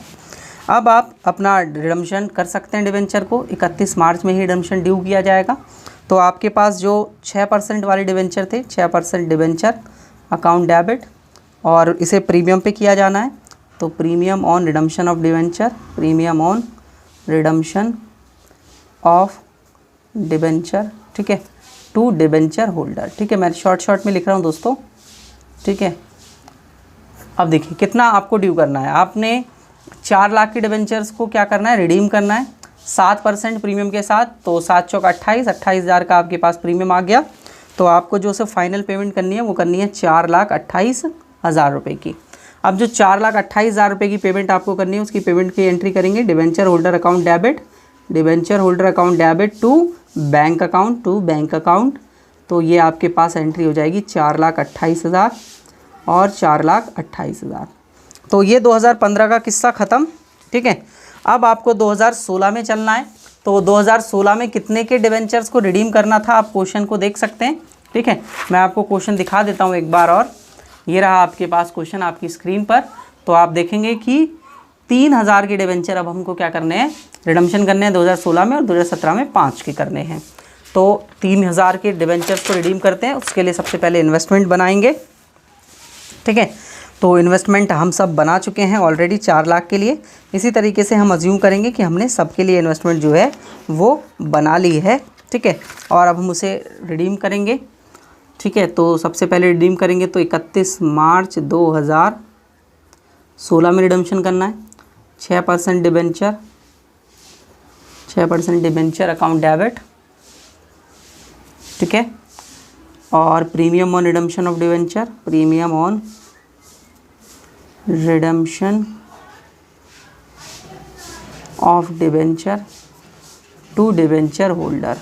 अब आप अपना रिडम्पशन कर सकते हैं डिबेंचर को, 31 मार्च में ही रिडम्पशन ड्यू किया जाएगा। तो आपके पास जो 6% वाले डिबेंचर थे, 6% डिबेंचर अकाउंट डेबिट, और इसे प्रीमियम पे किया जाना है। तो premium on redemption of debenture, premium on redemption of debenture, ठीक है, टू डिबेंचर होल्डर। ठीक है, मैं शॉर्ट में लिख रहा हूँ दोस्तों। ठीक है, अब देखिए कितना आपको ड्यू करना है। आपने 4 लाख की डिबेंचर्स को क्या करना है, रिडीम करना है 7% प्रीमियम के साथ। तो 7 चौक 28,000 का आपके पास प्रीमियम आ गया। तो आपको जो से फाइनल पेमेंट करनी है वो करनी है 4,28,000 रुपये की। अब जो 4,28,000 रुपये की पेमेंट आपको करनी है उसकी पेमेंट की एंट्री करेंगे debenture holder account debit, debenture holder account debit to bank account, to bank account. तो ये आपके पास एंट्री हो जाएगी 4,28,000 और 4,28,000। तो ये 2015 का किस्सा ख़त्म। ठीक है, अब आपको 2016 में चलना है। तो 2016 में कितने के डिबेंचर्स को रिडीम करना था, आप क्वेश्चन को देख सकते हैं। ठीक है, मैं आपको क्वेश्चन दिखा देता हूँ एक बार और। ये रहा आपके पास क्वेश्चन आपकी स्क्रीन पर। तो आप देखेंगे कि 3,000 के डिबेंचर अब हमको क्या करने हैं, रिडम्पशन करने हैं 2016 में, और 2017 में 5 के करने हैं। तो 3,000 के डिबेंचर्स को रिडीम करते हैं। उसके लिए सबसे पहले इन्वेस्टमेंट बनाएंगे। ठीक है, तो इन्वेस्टमेंट हम सब बना चुके हैं ऑलरेडी 4 लाख के लिए। इसी तरीके से हम अज्यूम करेंगे कि हमने सबके लिए इन्वेस्टमेंट जो है वो बना ली है। ठीक है, और अब हम उसे रिडीम करेंगे। ठीक है, तो सबसे पहले रिडीम करेंगे तो 31 मार्च 2016 में रिडम्पशन करना है। 6% डिबेंचर, 6% डिबेंचर अकाउंट डेबिट। ठीक है, और premium on redemption of debenture, premium on redemption of debenture to debenture holder.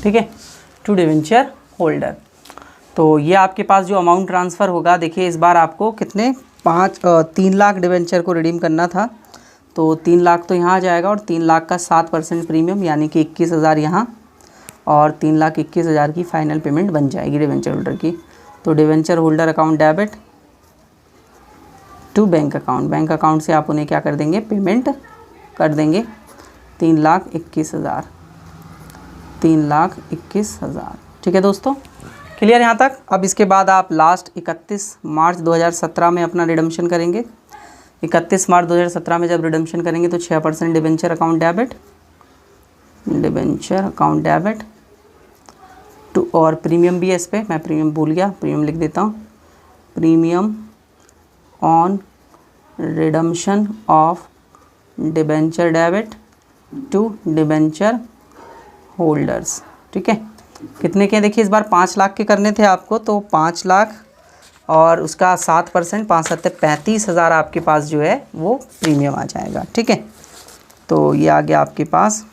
ठीक है, टू डिबेंचर होल्डर। तो ये आपके पास जो अमाउंट ट्रांसफ़र होगा, देखिए इस बार आपको कितने 3 लाख डिबेंचर को रिडीम करना था। तो 3 लाख तो यहाँ आ जाएगा, और 3 लाख का 7% प्रीमियम यानी कि 21,000 यहाँ, और 3,21,000 की फाइनल पेमेंट बन जाएगी डिबेंचर होल्डर की। तो debenture holder account debit to bank account, bank account से आप उन्हें क्या कर देंगे, पेमेंट कर देंगे 3,21,000, 3,21,000। ठीक है दोस्तों, क्लियर यहाँ तक। अब इसके बाद आप लास्ट 31 मार्च 2017 में अपना रिडम्पशन करेंगे। 31 मार्च 2017 में जब रिडम्पशन करेंगे तो 6% debenture account debit, debenture account debit to, और प्रीमियम भी है इस पर, मैं प्रीमियम भूल गया, प्रीमियम लिख देता हूँ। Premium on redemption of debenture debit to debenture holders. ठीक है, कितने के, देखिए इस बार 5 लाख के करने थे आपको, तो 5 लाख और उसका 7%, 5 7 35,000 आपके पास जो है वो प्रीमियम आ जाएगा। ठीक है, तो ये आ गया आपके पास,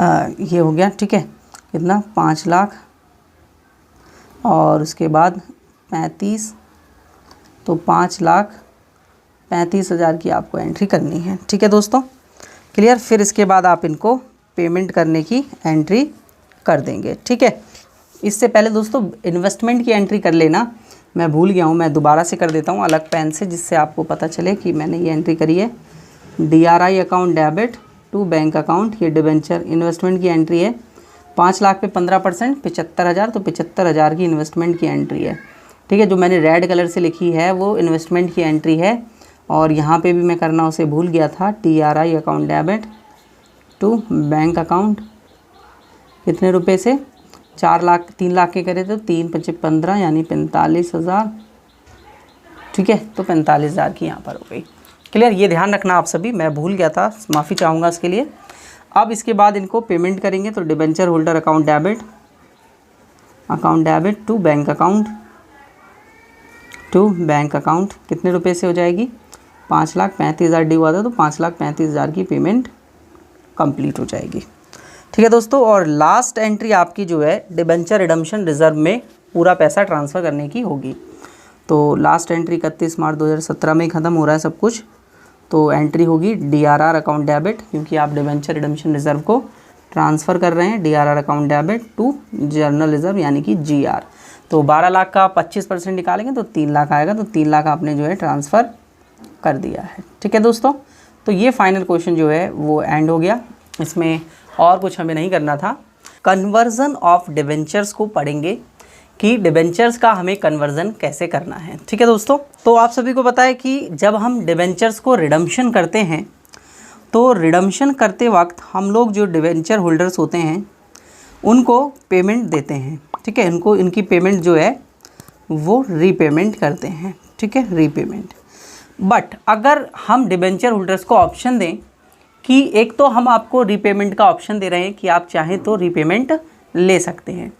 ये हो गया। ठीक है, कितना, 5 लाख और उसके बाद 35, तो 5,35,000 की आपको एंट्री करनी है। ठीक है दोस्तों, क्लियर। फिर इसके बाद आप इनको पेमेंट करने की एंट्री कर देंगे। ठीक है, इससे पहले दोस्तों इन्वेस्टमेंट की एंट्री कर लेना, मैं भूल गया हूँ, मैं दोबारा से कर देता हूँ अलग पेन से, जिससे आपको पता चले कि मैंने ये एंट्री करी है। DRI account debit to bank account, ये डिबेंचर इन्वेस्टमेंट की एंट्री है। 5 लाख पे 15%, 75,000, तो 75,000 की इन्वेस्टमेंट की एंट्री है। ठीक है, जो मैंने रेड कलर से लिखी है वो इन्वेस्टमेंट की एंट्री है, और यहाँ पे भी मैं करना उसे भूल गया था। DRI account debit to bank account, कितने रुपए से, 4 लाख 3 लाख के करे तो 3 × 5 = 15 यानी 45,000, ठीक है। तो 45,000 की यहाँ पर हो गई। क्लियर, ये ध्यान रखना आप सभी, मैं भूल गया था, माफ़ी चाहूँगा इसके लिए। अब इसके बाद इनको पेमेंट करेंगे तो debenture holder account debit to bank account कितने रुपए से हो जाएगी, 5,35,000 ड्यू हुआ था तो 5,35,000 की पेमेंट कंप्लीट हो जाएगी, ठीक है दोस्तों। और लास्ट एंट्री आपकी जो है डिबेंचर रिडम्पशन रिजर्व में पूरा पैसा ट्रांसफ़र करने की होगी। तो लास्ट एंट्री 31 मार्च 2017 में ही ख़त्म हो रहा है सब कुछ। तो एंट्री होगी DRR अकाउंट डेबिट, क्योंकि आप डिबेंचर रिडम्पशन रिजर्व को ट्रांसफ़र कर रहे हैं, DRR account debit to general reserve यानी कि GR। तो 12 लाख का 25% निकालेंगे तो 3 लाख आएगा, तो 3 लाख आपने जो है ट्रांसफ़र कर दिया है, ठीक है दोस्तों। तो ये फाइनल क्वेश्चन जो है वो एंड हो गया, इसमें और कुछ हमें नहीं करना था। कन्वर्जन ऑफ डिबेंचर्स को पढ़ेंगे कि डिबेंचर्स का हमें कन्वर्जन कैसे करना है, ठीक है दोस्तों। तो आप सभी को पता है कि जब हम डिबेंचर्स को रिडम्पशन करते हैं तो रिडम्पशन करते वक्त हम लोग जो डिबेंचर होल्डर्स होते हैं उनको पेमेंट देते हैं, ठीक है। इनको इनकी पेमेंट जो है वो रीपेमेंट करते हैं, ठीक है, रीपेमेंट। बट अगर हम डिबेंचर होल्डर्स को ऑप्शन दें कि एक तो हम आपको रीपेमेंट का ऑप्शन दे रहे हैं कि आप चाहें तो रीपेमेंट ले सकते हैं,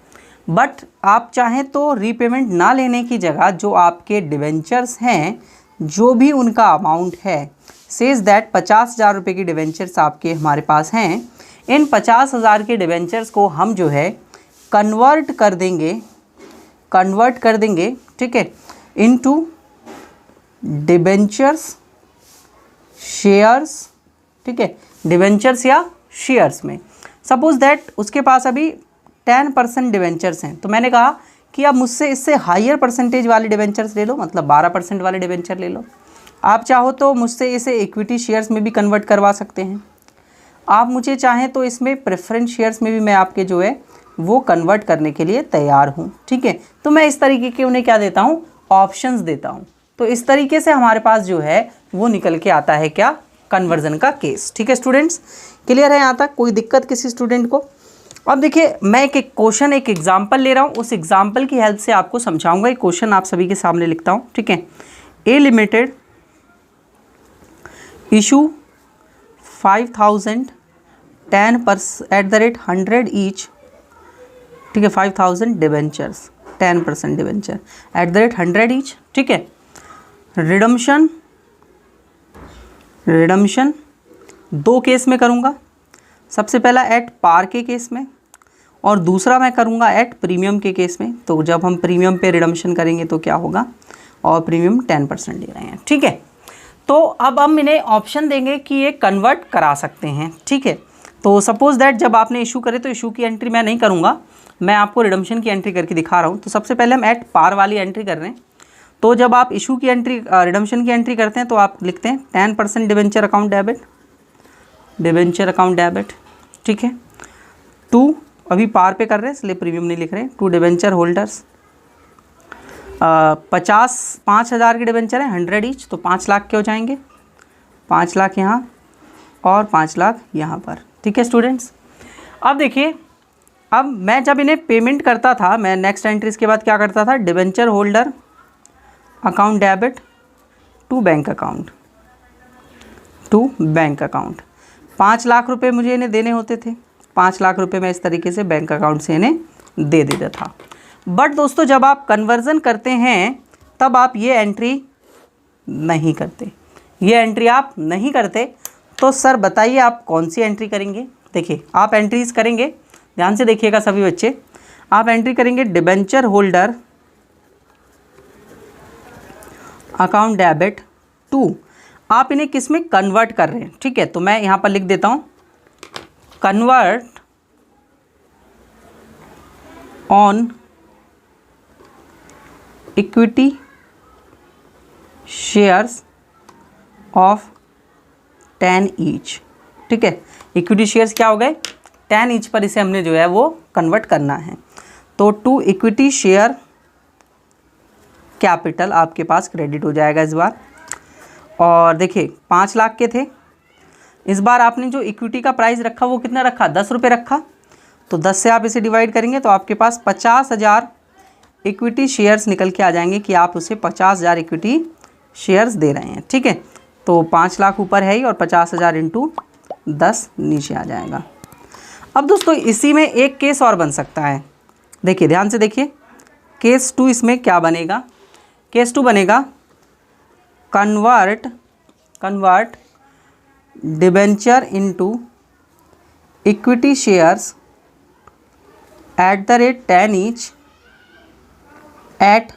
बट आप चाहें तो रीपेमेंट ना लेने की जगह जो आपके डिबेंचर्स हैं जो भी उनका अमाउंट है, सेज दैट 50,000 रुपये की डिबेंचर्स आपके हमारे पास हैं, इन 50,000 के डिबेंचर्स को हम जो है कन्वर्ट कर देंगे, ठीक है, इनटू डिबेंचर्स शेयर्स, ठीक है, डिबेंचर्स या शेयर्स में। सपोज दैट उसके पास अभी 10% डिबेंचर्स हैं, तो मैंने कहा कि आप मुझसे इससे हायर परसेंटेज वाले डिबेंचर्स ले लो, मतलब 12% वाले डिबेंचर ले लो। आप चाहो तो मुझसे इसे इक्विटी शेयर्स में भी कन्वर्ट करवा सकते हैं, आप मुझे चाहें तो इसमें प्रेफरेंस शेयर्स में भी मैं आपके जो है वो कन्वर्ट करने के लिए तैयार हूँ, ठीक है। तो मैं इस तरीके के उन्हें क्या देता हूँ, ऑप्शंस देता हूँ। तो इस तरीके से हमारे पास जो है वो निकल के आता है क्या, कन्वर्जन का केस, ठीक है स्टूडेंट्स। क्लियर है यहाँ तक, कोई दिक्कत किसी स्टूडेंट को? अब देखिए मैं एक क्वेश्चन एक एग्जाम्पल ले रहा हूँ, उस एग्जाम्पल की हेल्प से आपको समझाऊंगा। एक क्वेश्चन आप सभी के सामने लिखता हूँ, ठीक है। ए लिमिटेड इशू 5,000 10% ईच, ठीक है, 5,000 डिबेंचर्स 10% डिबेंचर @ 100 ईच, ठीक है। रिडम्पशन 2 केस में करूँगा, सबसे पहला एट पार के केस में और दूसरा मैं करूँगा एट प्रीमियम के केस में। तो जब हम प्रीमियम पे रिडम्पशन करेंगे तो क्या होगा, और प्रीमियम 10% दे रहे हैं, ठीक है। तो अब हम इन्हें ऑप्शन देंगे कि ये कन्वर्ट करा सकते हैं, ठीक है। तो सपोज़ दैट जब आपने इशू करे तो इशू की एंट्री मैं नहीं करूँगा, मैं आपको रिडम्पशन की एंट्री करके दिखा रहा हूँ। तो सबसे पहले हम एट पार वाली एंट्री कर रहे हैं। तो जब आप इशू की एंट्री रिडम्पशन की एंट्री करते हैं तो आप लिखते हैं 10% डिबेंचर अकाउंट डेबिट, ठीक है, टू, अभी पार पे कर रहे हैं इसलिए प्रीमियम नहीं लिख रहे हैं, टू डिबेंचर होल्डर्स 5,000 के डिबेंचर हैं 100 ईच, तो 5 लाख के हो जाएंगे, 5 लाख यहाँ और 5 लाख यहाँ पर, ठीक है स्टूडेंट्स। अब देखिए, अब मैं जब इन्हें पेमेंट करता था, मैं नेक्स्ट एंट्रीज के बाद क्या करता था, debenture holder account debit to bank account 5 lakh रुपए मुझे इन्हें देने होते थे, 5 लाख रुपए मैं इस तरीके से बैंक अकाउंट से इन्हें दे देता था। बट दोस्तों जब आप कन्वर्जन करते हैं तब आप ये एंट्री नहीं करते, तो सर बताइए आप कौन सी एंट्री करेंगे। देखिए आप एंट्रीज करेंगे, ध्यान से देखिएगा सभी बच्चे, आप एंट्री करेंगे debenture holder account debit to, आप इन्हें किस में कन्वर्ट कर रहे हैं, ठीक है। तो मैं यहाँ पर लिख देता हूँ convert on equity shares of 10 each, ठीक है। इक्विटी शेयर्स क्या हो गए, 10 ईच पर इसे हमने जो है वो कन्वर्ट करना है। तो टू इक्विटी शेयर कैपिटल आपके पास क्रेडिट हो जाएगा इस बार। और देखिए 5 लाख के थे, इस बार आपने जो इक्विटी का प्राइस रखा वो कितना रखा, 10 रुपये रखा। तो 10 से आप इसे डिवाइड करेंगे तो आपके पास 50,000 इक्विटी शेयर्स निकल के आ जाएंगे कि आप उसे 50,000 इक्विटी शेयर्स दे रहे हैं। ठीक है, तो 5 लाख ऊपर है ही और 50,000 इंटू 10 नीचे आ जाएगा। अब दोस्तों इसी में एक केस और बन सकता है, देखिए ध्यान से देखिए। केस 2 इसमें क्या बनेगा? केस 2 बनेगा convert debenture into equity shares at the rate 10 each eight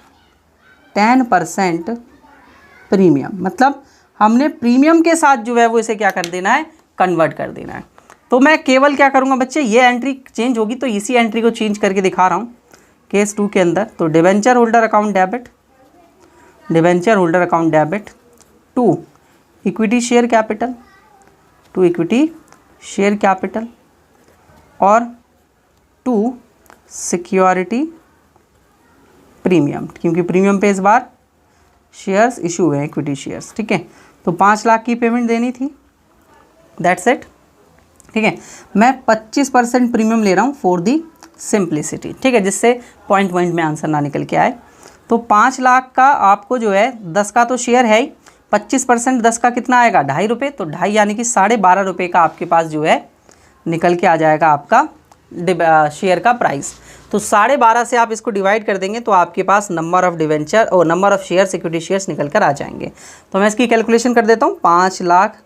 10% premium. मतलब हमने प्रीमियम के साथ जो है वो इसे क्या कर देना है, कन्वर्ट कर देना है। तो मैं केवल क्या करूँगा बच्चे, ये एंट्री चेंज होगी तो इसी एंट्री को चेंज करके दिखा रहा हूँ केस 2 के अंदर। तो debenture holder account debit, debenture holder account debit to equity share capital, to equity share capital और टू सिक्योरिटी प्रीमियम, क्योंकि प्रीमियम पे इस बार शेयर्स इशू हुए हैं, इक्विटी शेयर्स। ठीक है, तो 5 लाख की पेमेंट देनी थी, दैट्स इट। ठीक है, मैं 25% प्रीमियम ले रहा हूँ फॉर दी सिंप्लिसिटी। ठीक है, जिससे पॉइंट में आंसर ना निकल के आए। तो 5 लाख का आपको जो है 10 का तो शेयर है ही, 25% 10 का कितना आएगा, 2.5 रुपये। तो 2.5 यानी कि 12.5 रुपये का आपके पास जो है निकल के आ जाएगा आपका शेयर का प्राइस। तो 12.5 से आप इसको डिवाइड कर देंगे तो आपके पास नंबर ऑफ डिवेंचर और number of shares, equity shares निकल कर आ जाएंगे। तो मैं इसकी कैलकुलेशन कर देता हूँ। 5 लाख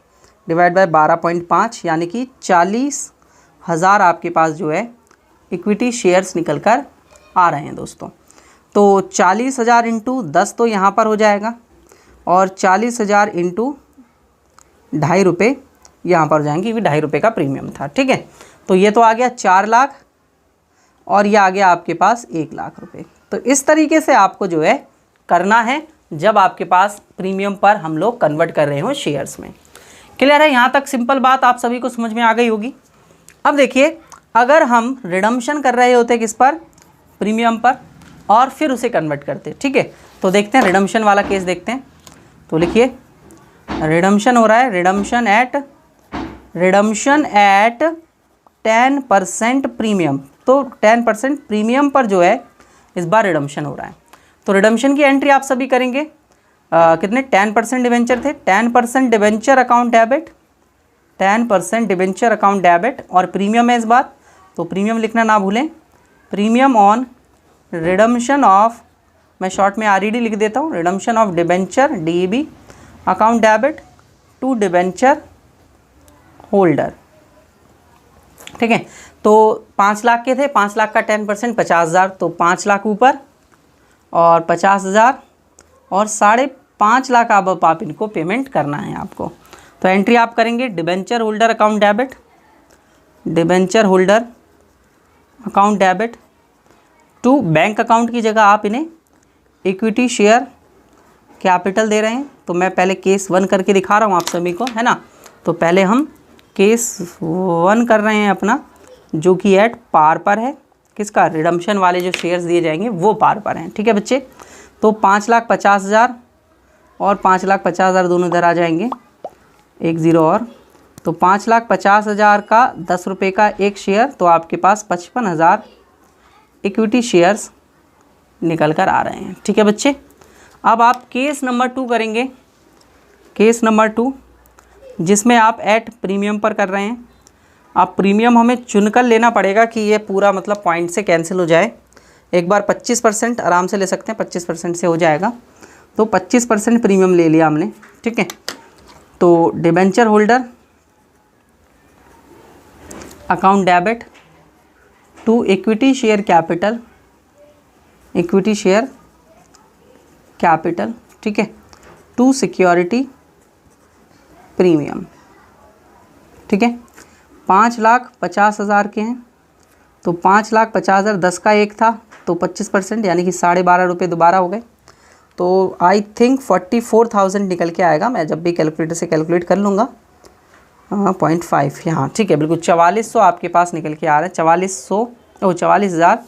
डिवाइड बाय 12.5 यानी कि 40,000 आपके पास जो है इक्विटी शेयर्स निकल कर आ रहे हैं दोस्तों। तो 40,000 इंटू 10 तो यहाँ पर हो जाएगा और 40,000 इंटू 2.5 रुपये यहाँ पर हो जाएंगे, क्योंकि 2.5 रुपये का प्रीमियम था। ठीक है, तो ये तो आ गया 4 लाख और ये आ गया आपके पास 1 लाख रुपए। तो इस तरीके से आपको जो है करना है जब आपके पास प्रीमियम पर हम लोग कन्वर्ट कर रहे हो शेयर्स में। क्लियर है? यहाँ तक सिंपल बात आप सभी को समझ में आ गई होगी। अब देखिए, अगर हम रिडम्पशन कर रहे होते किस पर, प्रीमियम पर, और फिर उसे कन्वर्ट करते। ठीक है, तो देखते हैं रिडम्पशन वाला केस देखते हैं। तो लिखिए, रिडम्पशन हो रहा है, रिडम्पशन एट 10% प्रीमियम। तो 10% प्रीमियम पर जो है इस बार रिडम्पशन हो रहा है। तो रिडम्पशन की एंट्री आप सभी करेंगे कितने, 10% डिवेंचर थे, 10% debenture account debit, 10% debenture account debit और प्रीमियम है इस बार। तो प्रीमियम लिखना ना भूलें, प्रीमियम ऑन रिडम्पशन ऑफ, मैं शॉर्ट में RED लिख देता हूँ, redemption of debenture DEB account debit to debenture holder. ठीक है, तो 5 लाख के थे, 5 लाख का 10% 50,000, तो 5 लाख ऊपर और 50,000 और 5.5 लाख अब आप इनको पेमेंट करना है आपको। तो एंट्री आप करेंगे debenture holder account debit, debenture holder account debit to bank account की जगह आप इन्हें इक्विटी शेयर कैपिटल दे रहे हैं। तो मैं पहले केस 1 करके दिखा रहा हूँ आप सभी को, है ना। तो पहले हम केस 1 कर रहे हैं अपना, जो कि एट पार पर है, किसका, रिडम्पशन वाले जो शेयर्स दिए जाएंगे वो पार पर हैं। ठीक है बच्चे, तो 5,50,000 और 5,50,000 दोनों इधर आ जाएंगे, 1 0 और। तो 5,50,000 का 10 रुपये का एक शेयर, तो आपके पास 55,000 इक्विटी शेयर्स निकल कर आ रहे हैं। ठीक है बच्चे, अब आप केस नंबर 2 करेंगे, केस नंबर 2 जिसमें आप एट प्रीमियम पर कर रहे हैं। अब प्रीमियम हमें चुनकर लेना पड़ेगा कि ये पूरा मतलब पॉइंट से कैंसिल हो जाए। एक बार 25% आराम से ले सकते हैं, 25% से हो जाएगा। तो 25% प्रीमियम ले लिया हमने। ठीक है, तो debenture holder account debit to equity share capital, equity share capital, ठीक है, टू सिक्योरिटी प्रीमियम। ठीक है, 5,50,000 के हैं, तो 5,50,000 10 का एक था, तो 25% यानी कि 12.5 रुपये दोबारा हो गए। तो आई थिंक 44,000 निकल के आएगा। मैं जब भी कैलकुलेटर से कैलकुलेट कर लूँगा। 0.5 यहाँ, ठीक है, बिल्कुल 4400 आपके पास निकल के आ रहा है, 44,000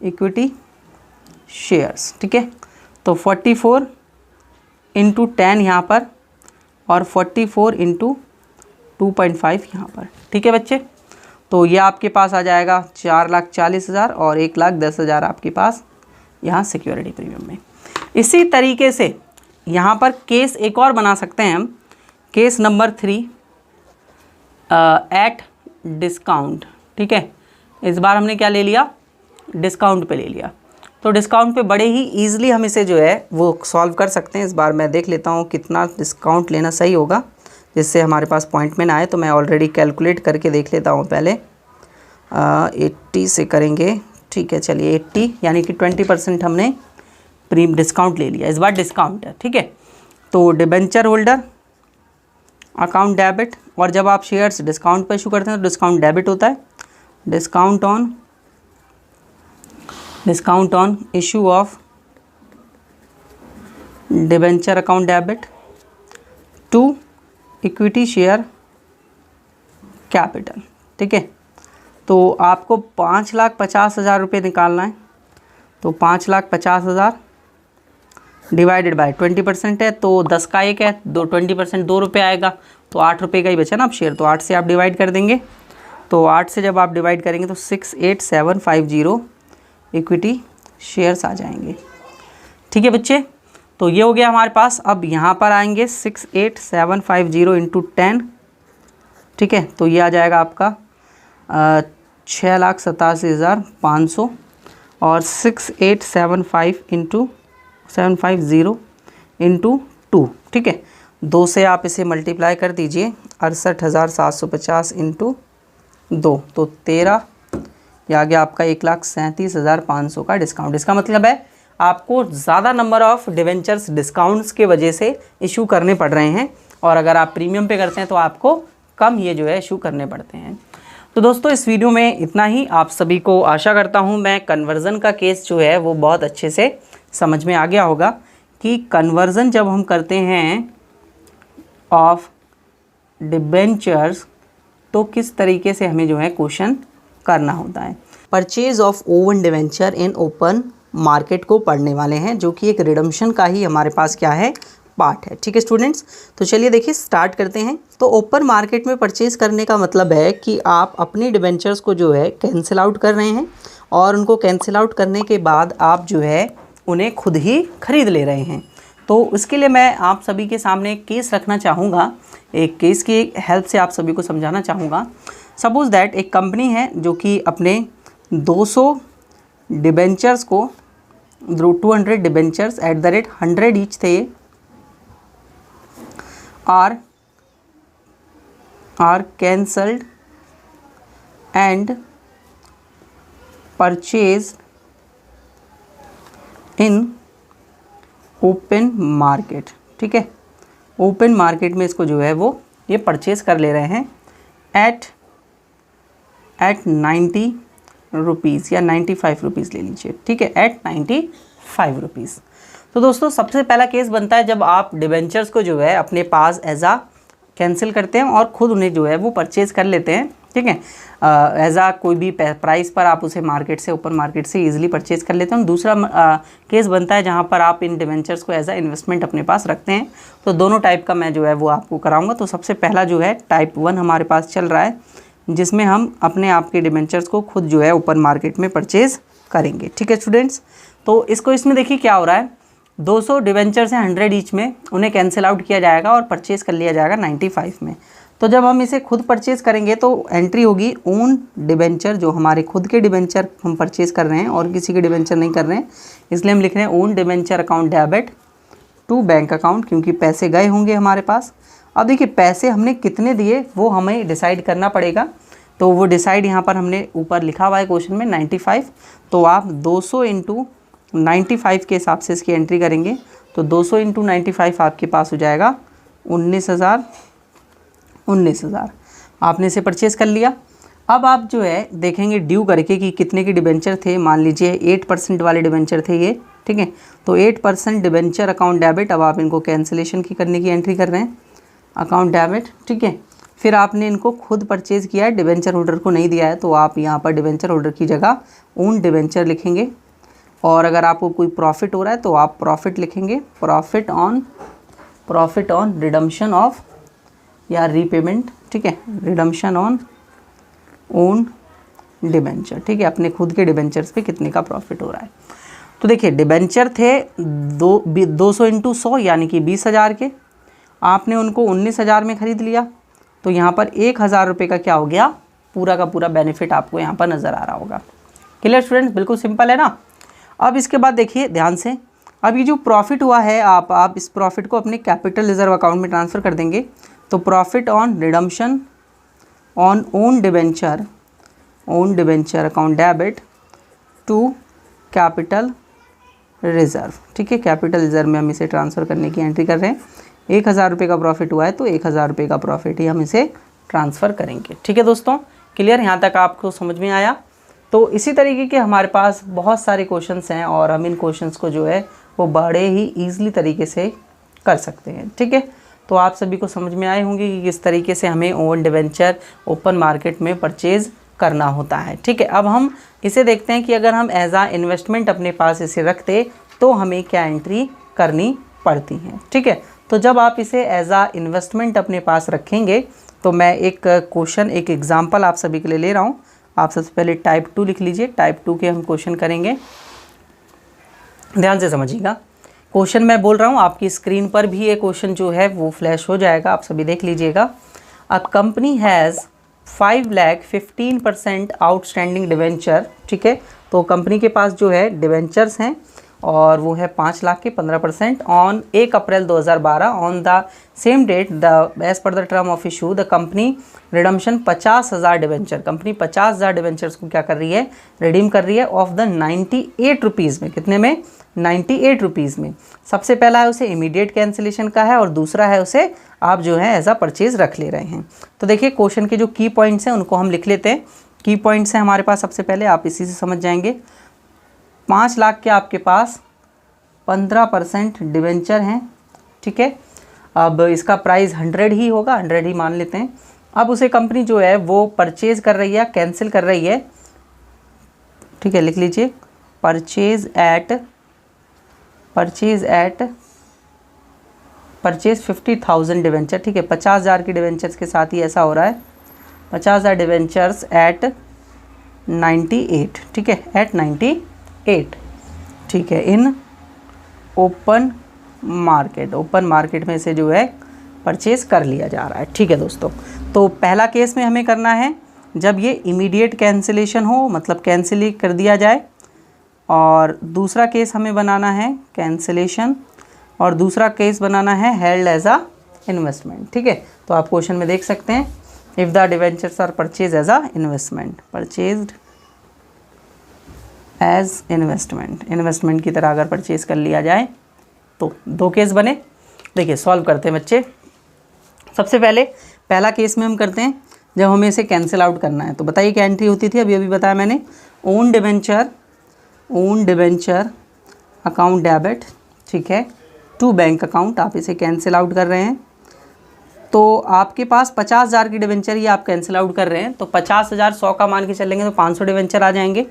इक्विटी शेयर्स। ठीक है, तो 44 इंटू 10 यहाँ पर और 44 इंटू 2.5 यहाँ पर। ठीक है बच्चे, तो ये आपके पास आ जाएगा 4,40,000 और 1,10,000 आपके पास यहाँ सिक्योरिटी प्रीमियम में। इसी तरीके से यहाँ पर केस एक और बना सकते हैं हम, केस नंबर 3 एट डिस्काउंट। ठीक है, इस बार हमने क्या ले लिया, डिस्काउंट पे ले लिया। तो डिस्काउंट पे बड़े ही ईजिली हम इसे जो है वो सॉल्व कर सकते हैं। इस बार मैं देख लेता हूँ कितना डिस्काउंट लेना सही होगा जिससे हमारे पास पॉइंट में ना आए। तो मैं ऑलरेडी कैलकुलेट करके देख लेता हूँ पहले। 80 से करेंगे, ठीक है चलिए 80, यानी कि 20% हमने प्रीम डिस्काउंट ले लिया। इस बार डिस्काउंट है, ठीक है। तो डिबेंचर होल्डर अकाउंट डेबिट, और जब आप शेयर्स डिस्काउंट पर इशू करते हैं तो डिस्काउंट डेबिट होता है। Discount on issue of debenture account debit to equity share capital. ठीक है, तो आपको 5,50,000 रुपये निकालना है। तो 5,50,000 डिवाइडेड बाय 20% है, तो 10 का 1 है, 20% 2 रुपये आएगा, तो 8 रुपये का ही बचा ना अब शेयर। तो 8 से आप डिवाइड कर देंगे। तो 8 से जब आप डिवाइड करेंगे तो 68750 इक्विटी शेयर्स आ जाएंगे। ठीक है बच्चे, तो ये हो गया हमारे पास। अब यहाँ पर आएंगे 68750 इंटू 10। ठीक है, तो ये आ जाएगा आपका 6,87,500 और 6,875 इंटू 2। ठीक है, 2 से आप इसे मल्टीप्लाई कर दीजिए, 68,750 इंटू 2, तो 13, ये आ गया आपका 1,37,500 का डिस्काउंट। इसका मतलब है आपको ज़्यादा नंबर ऑफ़ डिवेंचर्स डिस्काउंट्स के वजह से इशू करने पड़ रहे हैं, और अगर आप प्रीमियम पे करते हैं तो आपको कम ये जो है इशू करने पड़ते हैं। तो दोस्तों इस वीडियो में इतना ही। आप सभी को आशा करता हूँ मैं कन्वर्ज़न का केस जो है वो बहुत अच्छे से समझ में आ गया होगा कि कन्वर्ज़न जब हम करते हैं ऑफ डिबेंचर्स तो किस तरीके से हमें जो है क्वेश्चन करना होता है। Purchase of oven debenture in open market को पढ़ने वाले हैं, जो कि एक रिडम्पशन का ही हमारे पास क्या है, पार्ट है। ठीक है स्टूडेंट्स, तो चलिए देखिए स्टार्ट करते हैं। तो ओपन मार्केट में परचेज करने का मतलब है कि आप अपनी डिबेंचर्स को जो है कैंसिल आउट कर रहे हैं, और उनको कैंसिल आउट करने के बाद आप जो है उन्हें खुद ही खरीद ले रहे हैं। तो उसके लिए मैं आप सभी के सामने एक केस रखना चाहूँगा, एक केस की हेल्प से आप सभी को समझाना चाहूँगा। सपोज़ दैट एक कंपनी है जो कि अपने 200 डिबेंचर्स को 200 debentures at the rate 100 each थे, are cancelled and purchased in open market। ठीक है, ओपन मार्केट में इसको जो है वो ये परचेज कर ले रहे हैं एट 90 रुपीज़ या 95 रुपीज़ ले लीजिए। ठीक है, एट 95 रुपीज़। तो दोस्तों सबसे पहला केस बनता है जब आप डिबेंचर्स को जो है अपने पास एज आ कैंसिल करते हैं और ख़ुद उन्हें जो है वो परचेज़ कर लेते हैं। ठीक है, एज आ कोई भी प्राइस पर आप उसे मार्केट से, ओपन मार्केट से इजीली परचेज़ कर लेते हैं। दूसरा केस बनता है जहां पर आप इन डिबेंचर्स को एज आ इन्वेस्टमेंट अपने पास रखते हैं। तो दोनों टाइप का मैं जो है वो आपको कराऊंगा। तो सबसे पहला जो है टाइप 1 हमारे पास चल रहा है, जिसमें हम अपने आप के डिबेंचर्स को खुद जो है ओपन मार्केट में परचेज़ करेंगे। ठीक है स्टूडेंट्स, तो इसमें देखिए क्या हो रहा है, 200 डिबेंचर्स हैं 100 ईच में, उन्हें कैंसिल आउट किया जाएगा और परचेज़ कर लिया जाएगा 95 में। तो जब हम इसे खुद परचेज़ करेंगे तो एंट्री होगी ओन डिबेंचर, जो हमारे खुद के डिबेंचर हम परचेज़ कर रहे हैं और किसी के डिबेंचर नहीं कर रहे हैं, इसलिए हम लिख रहे हैं own debenture account debit to bank account, क्योंकि पैसे गए होंगे हमारे पास। अब देखिए पैसे हमने कितने दिए वो हमें डिसाइड करना पड़ेगा। तो वो डिसाइड यहाँ पर हमने ऊपर लिखा हुआ है क्वेश्चन में 95। तो आप 200 इंटू 95 के हिसाब से इसकी एंट्री करेंगे। तो 200 इंटू 95 आपके पास हो जाएगा 19,000। आपने इसे परचेज़ कर लिया। अब आप जो है देखेंगे ड्यू करके कि कितने के डिबेंचर थे। मान लीजिए 8% वाले डिबेंचर थे ये। ठीक है, तो 8% डिबेंचर अकाउंट डेबिट। अब आप इनको कैंसिलेशन की करने की एंट्री कर रहे हैं, अकाउंट डेबिट। ठीक है, फिर आपने इनको खुद परचेज़ किया है, डिबेंचर होल्डर को नहीं दिया है, तो आप यहाँ पर डिबेंचर होल्डर की जगह ओन डिबेंचर लिखेंगे। और अगर आपको कोई प्रॉफिट हो रहा है तो आप प्रॉफिट लिखेंगे, प्रॉफिट ऑन रिडम्पशन ऑफ या रीपेमेंट। ठीक है, रिडम्पशन ऑन ओन डिबेंचर, ठीक है, अपने खुद के डिबेंचर्स पे कितने का प्रॉफिट हो रहा है। तो देखिए डिबेंचर थे 200 इंटू 100 यानी कि 20,000 के, आपने उनको 19,000 में ख़रीद लिया, तो यहाँ पर 1,000 रुपये का क्या हो गया, पूरा का पूरा बेनिफिट आपको यहाँ पर नज़र आ रहा होगा। क्लियर स्टूडेंट्स, बिल्कुल सिंपल है ना। अब इसके बाद देखिए ध्यान से, अब ये जो प्रॉफिट हुआ है आप इस प्रॉफिट को अपने कैपिटल रिजर्व अकाउंट में ट्रांसफ़र कर देंगे। तो profit on redemption on own debenture account debit to capital reserve, ठीक है, कैपिटल रिज़र्व में हम इसे ट्रांसफ़र करने की एंट्री कर रहे हैं। 1,000 रुपये का प्रॉफिट हुआ है तो 1,000 रुपये का प्रॉफिट ही हम इसे ट्रांसफ़र करेंगे। ठीक है दोस्तों, क्लियर, यहाँ तक आपको समझ में आया। तो इसी तरीके के हमारे पास बहुत सारे क्वेश्चंस हैं और हम इन क्वेश्चंस को जो है वो बड़े ही ईज़िली तरीके से कर सकते हैं। ठीक है, तो आप सभी को समझ में आए होंगे कि किस तरीके से हमें ओन डिबेंचर ओपन मार्केट में परचेज़ करना होता है। ठीक है, अब हम इसे देखते हैं कि अगर हम एज आ इन्वेस्टमेंट अपने पास इसे रखते तो हमें क्या एंट्री करनी पड़ती है। ठीक है, तो जब आप इसे एज आ इन्वेस्टमेंट अपने पास रखेंगे तो मैं एक क्वेश्चन, एक एग्जांपल आप सभी के लिए ले रहा हूँ। आप सबसे पहले टाइप 2 लिख लीजिए, टाइप 2 के हम क्वेश्चन करेंगे, ध्यान से समझिएगा। क्वेश्चन मैं बोल रहा हूँ, आपकी स्क्रीन पर भी ये क्वेश्चन जो है वो फ्लैश हो जाएगा, आप सभी देख लीजिएगा। A company has 5,15% outstanding debenture, ठीक है, तो कंपनी के पास जो है डिवेंचर्स हैं और वो है 5 लाख के 15%। On 1 April 2012 on the same date the as पर the term of issue the company redemption 50,000 debenture, company 50,000 debentures को क्या कर रही है, रिडीम कर रही है ऑफ द 98 रुपीज़ में। कितने में, 98 रुपीज़ में। सबसे पहला है उसे इमीडिएट कैंसिलेशन का है और दूसरा है उसे आप जो है एज आ परचेज रख ले रहे हैं। तो देखिए क्वेश्चन के जो की पॉइंट्स हैं उनको हम लिख लेते हैं। की पॉइंट्स हैं हमारे पास, सबसे पहले आप इसी से समझ जाएंगे। 5 लाख के आपके पास 15% डिवेंचर हैं, ठीक है, अब इसका प्राइस 100 ही होगा, 100 ही मान लेते हैं। अब उसे कंपनी जो है वो परचेज कर रही है, कैंसिल कर रही है, ठीक है, लिख लीजिए परचेज 50,000 डिवेंचर, ठीक है, 50,000 की डिवेंचर्स के साथ ही ऐसा हो रहा है, 50,000 डिवेंचर्स एट 98, ठीक है, एट 98, ठीक है, इन ओपन मार्केट, ओपन मार्केट में से जो है परचेज कर लिया जा रहा है। ठीक है दोस्तों, तो पहला केस में हमें करना है जब ये इमीडिएट कैंसिलेशन हो, मतलब कैंसिल ही कर दिया जाए, और दूसरा केस हमें बनाना है कैंसिलेशन, और दूसरा केस बनाना है हेल्ड एज आ इन्वेस्टमेंट। ठीक है, तो आप क्वेश्चन में देख सकते हैं, if the debentures are purchase as a investment, purchased as investment, investment की तरह अगर परचेज कर लिया जाए तो 2 केस बने। देखिए सॉल्व करते हैं बच्चे। सबसे पहले पहला केस में हम करते हैं जब हमें इसे कैंसिल आउट करना है, तो बताइए क्या एंट्री होती थी, अभी बताया मैंने, ओन डिवेंचर अकाउंट डेबिट, ठीक है, टू बैंक अकाउंट, आप इसे कैंसिल आउट कर रहे हैं। तो आपके पास 50,000 की डिवेंचर ही आप कैंसिल आउट कर रहे हैं, तो 50,000 100 का मान के चलेंगे तो 500 डिवेंचर आ जाएंगे।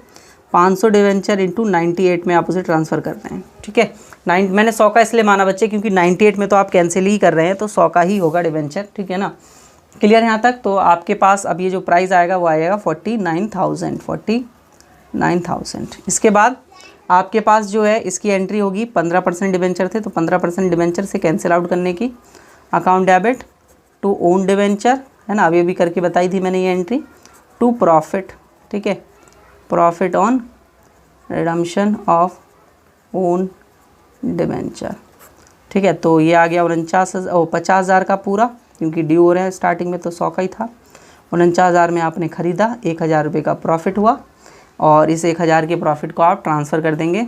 500 डिवेंचर इंटू 98 में आप उसे ट्रांसफ़र कर रहे हैं। ठीक है, मैंने 100 का इसलिए माना बच्चे क्योंकि 98 में तो आप कैंसिल ही कर रहे हैं, तो 100 का ही होगा डिवेंचर। ठीक है ना, क्लियर यहाँ तक। तो आपके पास अब ये जो प्राइस आएगा वो आएगा 49,000। इसके बाद आपके पास जो है इसकी एंट्री होगी, 15% डिवेंचर थे तो 15% डिवेंचर से कैंसिल आउट करने की, account debit to own debenture, है ना, अभी करके बताई थी मैंने ये एंट्री, टू प्रॉफिट, ठीक है, profit on redemption of own debenture. ठीक है, तो ये आ गया 50,000 का पूरा, क्योंकि ड्यू हो रहे हैं स्टार्टिंग में तो 100 का ही था। 49,000 में आपने ख़रीदा, 1,000 रुपये का प्रॉफिट हुआ, और इस 1,000 के प्रॉफिट को आप ट्रांसफ़र कर देंगे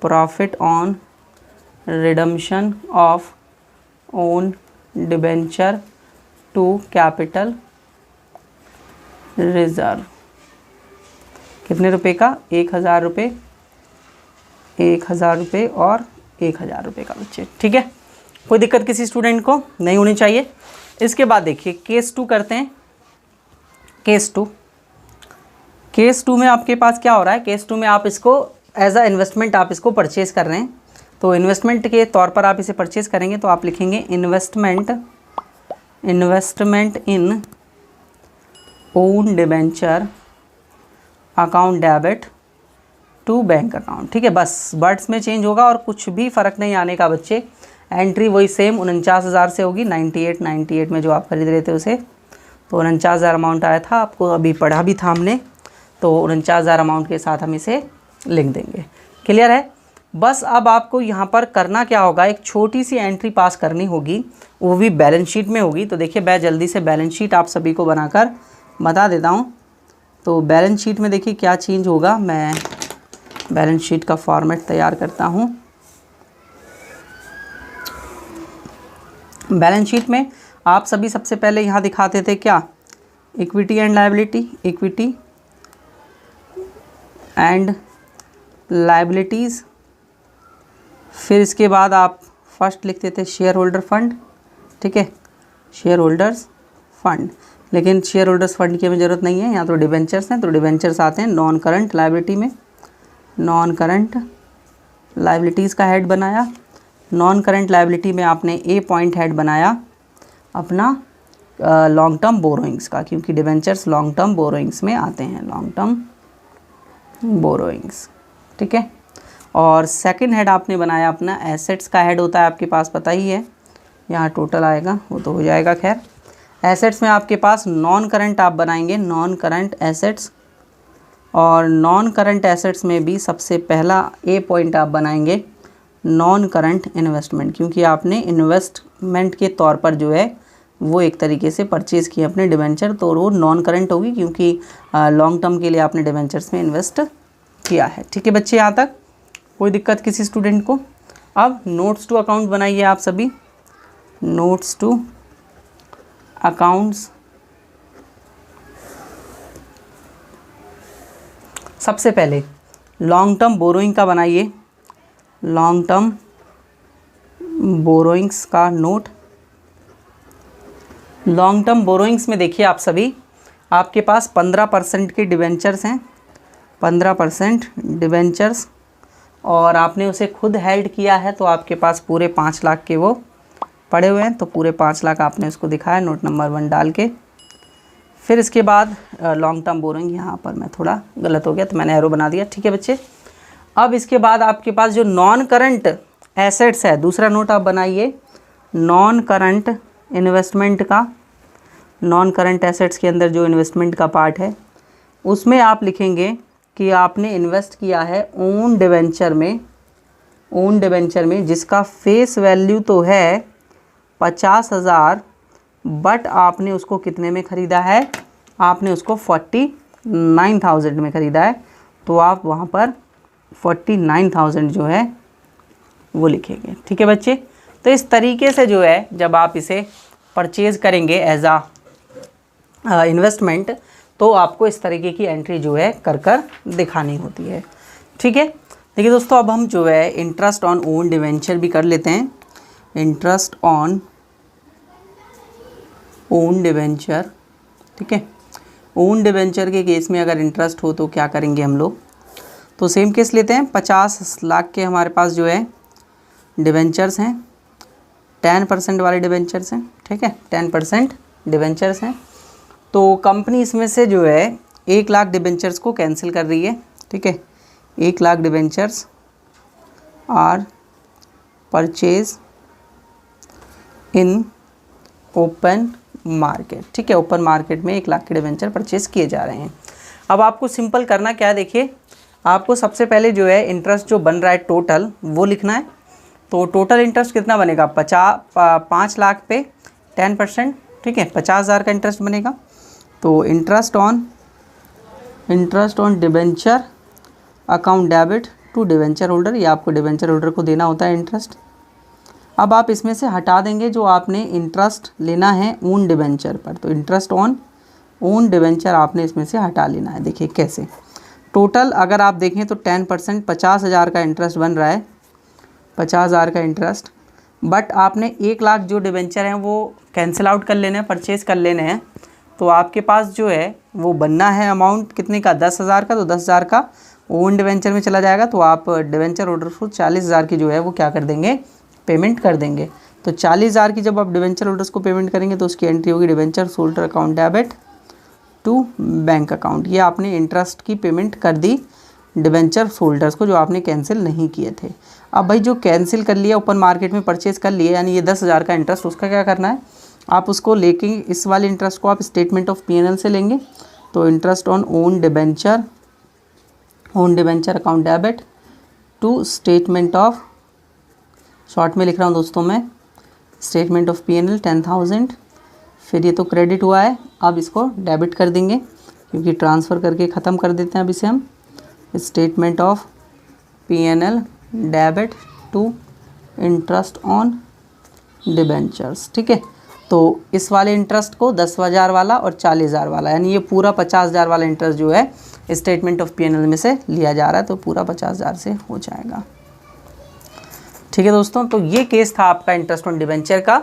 profit on redemption of own debenture to capital reserve. कितने रुपए का, 1,000 रुपये, 1,000 रुपये और 1,000 रुपये का बच्चे। ठीक है, कोई दिक्कत किसी स्टूडेंट को नहीं होनी चाहिए। इसके बाद देखिए केस 2 करते हैं। केस टू में आपके पास क्या हो रहा है, केस 2 में आप इसको एज अ इन्वेस्टमेंट आप इसको परचेज़ कर रहे हैं। तो इन्वेस्टमेंट के तौर पर आप इसे परचेज़ करेंगे, तो आप लिखेंगे investment in own debenture account debit to bank account. ठीक है, बस वर्ड्स में चेंज होगा और कुछ भी फ़र्क नहीं आने का बच्चे। एंट्री वही सेम 49,000 से होगी, 98 में जो आप खरीद रहे थे उसे, तो 49,000 अमाउंट आया था, आपको अभी पढ़ा भी था हमने, तो 49,000 अमाउंट के साथ हम इसे लिख देंगे। क्लियर है। बस अब आपको यहाँ पर करना क्या होगा, एक छोटी सी एंट्री पास करनी होगी, वो भी बैलेंस शीट में होगी। तो देखिए मैं जल्दी से बैलेंस शीट आप सभी को बनाकर बता देता हूँ। तो बैलेंस शीट में देखिए क्या चेंज होगा, मैं बैलेंस शीट का फॉर्मेट तैयार करता हूँ। बैलेंस शीट में आप सभी सबसे पहले यहाँ दिखाते थे क्या, equity and liability, equity and liabilities. फिर इसके बाद आप फर्स्ट लिखते थे शेयर होल्डर फंड। ठीक है, शेयर होल्डर्स फंड, लेकिन शेयर होल्डर्स फंड की हमें ज़रूरत नहीं है, यहाँ तो डिबेंचर्स हैं, तो डिबेंचर्स आते हैं नॉन करंट लायबिलिटी में। नॉन करंट लायबिलिटीज़ का हेड बनाया। नॉन करंट लायबिलिटी में आपने ए पॉइंट हेड बनाया अपना लॉन्ग टर्म बोरोइंग्स का, क्योंकि डिबेंचर्स लॉन्ग टर्म बोरोइंग्स में आते हैं, लॉन्ग टर्म बोरोइंग्स। ठीक है, और सेकंड हेड आपने बनाया अपना एसेट्स का हेड होता है, आपके पास पता ही है, यहाँ टोटल आएगा वो तो हो जाएगा। खैर एसेट्स में आपके पास नॉन करंट आप बनाएंगे, नॉन करंट एसेट्स, और नॉन करंट एसेट्स में भी सबसे पहला ए पॉइंट आप बनाएंगे नॉन करंट इन्वेस्टमेंट, क्योंकि आपने इन्वेस्टमेंट के तौर पर जो है वो एक तरीके से परचेज़ किए अपने डिबेंचर, तो वो नॉन करंट होगी क्योंकि लॉन्ग टर्म के लिए आपने डिबेंचर्स में इन्वेस्ट किया है। ठीक है बच्चे, यहाँ तक कोई दिक्कत किसी स्टूडेंट को। अब नोट्स टू अकाउंट बनाइए आप सभी, नोट्स टू अकाउंट्स। सबसे पहले लॉन्ग टर्म बोरोइंग का बनाइए, लॉन्ग टर्म बोरोइंग्स का नोट। लॉन्ग टर्म बोरोइंग्स में देखिए आप सभी, आपके पास 15% के डिबेंचर्स हैं, 15% डिबेंचर्स, और आपने उसे खुद हेल्ड किया है, तो आपके पास पूरे 5 लाख के वो पड़े हुए हैं, तो पूरे 5 लाख आपने उसको दिखाया नोट नंबर 1 डाल के। फिर इसके बाद लॉन्ग टर्म बोरोइंग, यहाँ पर मैं थोड़ा गलत हो गया तो मैंने एरो बना दिया। ठीक है बच्चे, अब इसके बाद आपके पास जो नॉन करंट एसेट्स है, दूसरा नोट आप बनाइए नॉन करंट इन्वेस्टमेंट का। नॉन करंट एसेट्स के अंदर जो इन्वेस्टमेंट का पार्ट है उसमें आप लिखेंगे कि आपने इन्वेस्ट किया है ओन डिबेंचर में, ओन डिबेंचर में जिसका फेस वैल्यू तो है 50,000, बट आपने उसको कितने में ख़रीदा है, आपने उसको 49,000 में ख़रीदा है, तो आप वहाँ पर 49,000 जो है वो लिखेंगे। ठीक है बच्चे, तो इस तरीके से जो है जब आप इसे परचेज़ करेंगे एज आ इन्वेस्टमेंट, तो आपको इस तरीके की एंट्री जो है कर दिखानी होती है। ठीक है, देखिए दोस्तों, अब हम जो है इंटरेस्ट ऑन ओन डिवेंचर भी कर लेते हैं। इंटरेस्ट ऑन ओन डिवेंचर, ठीक है, ओन डिवेंचर के केस में अगर इंटरेस्ट हो तो क्या करेंगे हम लोग, तो सेम केस लेते हैं। 50 लाख के हमारे पास जो है डिवेंचर्स हैं, 10% वाले डिवेंचर्स हैं। ठीक है, 10% डिवेंचर्स हैं, तो कंपनी इसमें से जो है 1 लाख डिवेंचर्स को कैंसिल कर रही है। ठीक है, 1 lakh debentures are purchase in open market. ठीक है, ओपन मार्केट में 1 लाख के डिवेंचर परचेज किए जा रहे हैं। अब आपको सिंपल करना क्या है, देखिए आपको सबसे पहले जो है इंटरेस्ट जो बन रहा है टोटल वो लिखना है। तो टोटल इंटरेस्ट कितना बनेगा, 5 लाख पे 10%। ठीक है, 50,000 का इंटरेस्ट बनेगा। तो interest on debenture account debit to debenture holder, ये आपको डिबेंचर होल्डर को देना होता है इंटरेस्ट। अब आप इसमें से हटा देंगे जो आपने इंटरेस्ट लेना है ओन डिबेंचर पर, तो इंटरेस्ट ऑन ओन डिबेंचर आपने इसमें से हटा लेना है। देखिए कैसे, टोटल अगर आप देखें तो 10% 50,000 का इंटरेस्ट बन रहा है, 50,000 का इंटरेस्ट, बट आपने 1 लाख जो डिबेंचर हैं वो कैंसिल आउट कर लेने हैं, परचेज़ कर लेने हैं, तो आपके पास जो है वो बनना है अमाउंट कितने का, 10,000 का, तो 10,000 का ओन डिबेंचर में चला जाएगा, तो आप डिबेंचर होल्डर को 40,000 की जो है वो क्या कर देंगे, पेमेंट कर देंगे। तो 40,000 की जब आप डिबेंचर होल्डर्स को पेमेंट करेंगे तो उसकी एंट्री होगी debenture holder account debit to bank account. ये आपने इंटरेस्ट की पेमेंट कर दी डिबेंचर होल्डर्स को जो आपने कैंसिल नहीं किए थे। अब भाई जो कैंसिल कर लिया, ओपन मार्केट में परचेज़ कर लिए, यानी ये 10,000 का इंटरेस्ट, उसका क्या करना है, आप उसको लेके इस वाले इंटरेस्ट को आप स्टेटमेंट ऑफ P&L से लेंगे। तो interest on own debenture account debit to statement of, short में लिख रहा हूँ दोस्तों मैं, स्टेटमेंट ऑफ P&L 10,000। फिर ये तो क्रेडिट हुआ है, अब इसको डेबिट कर देंगे क्योंकि ट्रांसफ़र करके ख़त्म कर देते हैं अब इसे हम। Statement of P&L debit to interest on debentures, ठीक है। तो इस वाले इंटरेस्ट को 10,000 वाला और 40,000 वाला, यानी ये पूरा 50,000 वाला इंटरेस्ट जो है स्टेटमेंट ऑफ P&L में से लिया जा रहा है, तो पूरा 50,000 से हो जाएगा। ठीक है दोस्तों, तो ये केस था आपका इंटरेस्ट ऑन डिबेंचर का।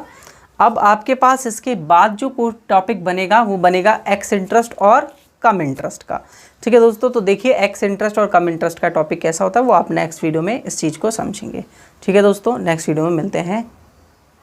अब आपके पास इसके बाद जो टॉपिक बनेगा वो बनेगा एक्स इंटरेस्ट और कम इंटरेस्ट का। ठीक है दोस्तों, तो देखिए एक्स इंटरेस्ट और कम इंटरेस्ट का टॉपिक कैसा होता है वो आप नेक्स्ट वीडियो में इस चीज़ को समझेंगे। ठीक है दोस्तों, नेक्स्ट वीडियो में मिलते हैं।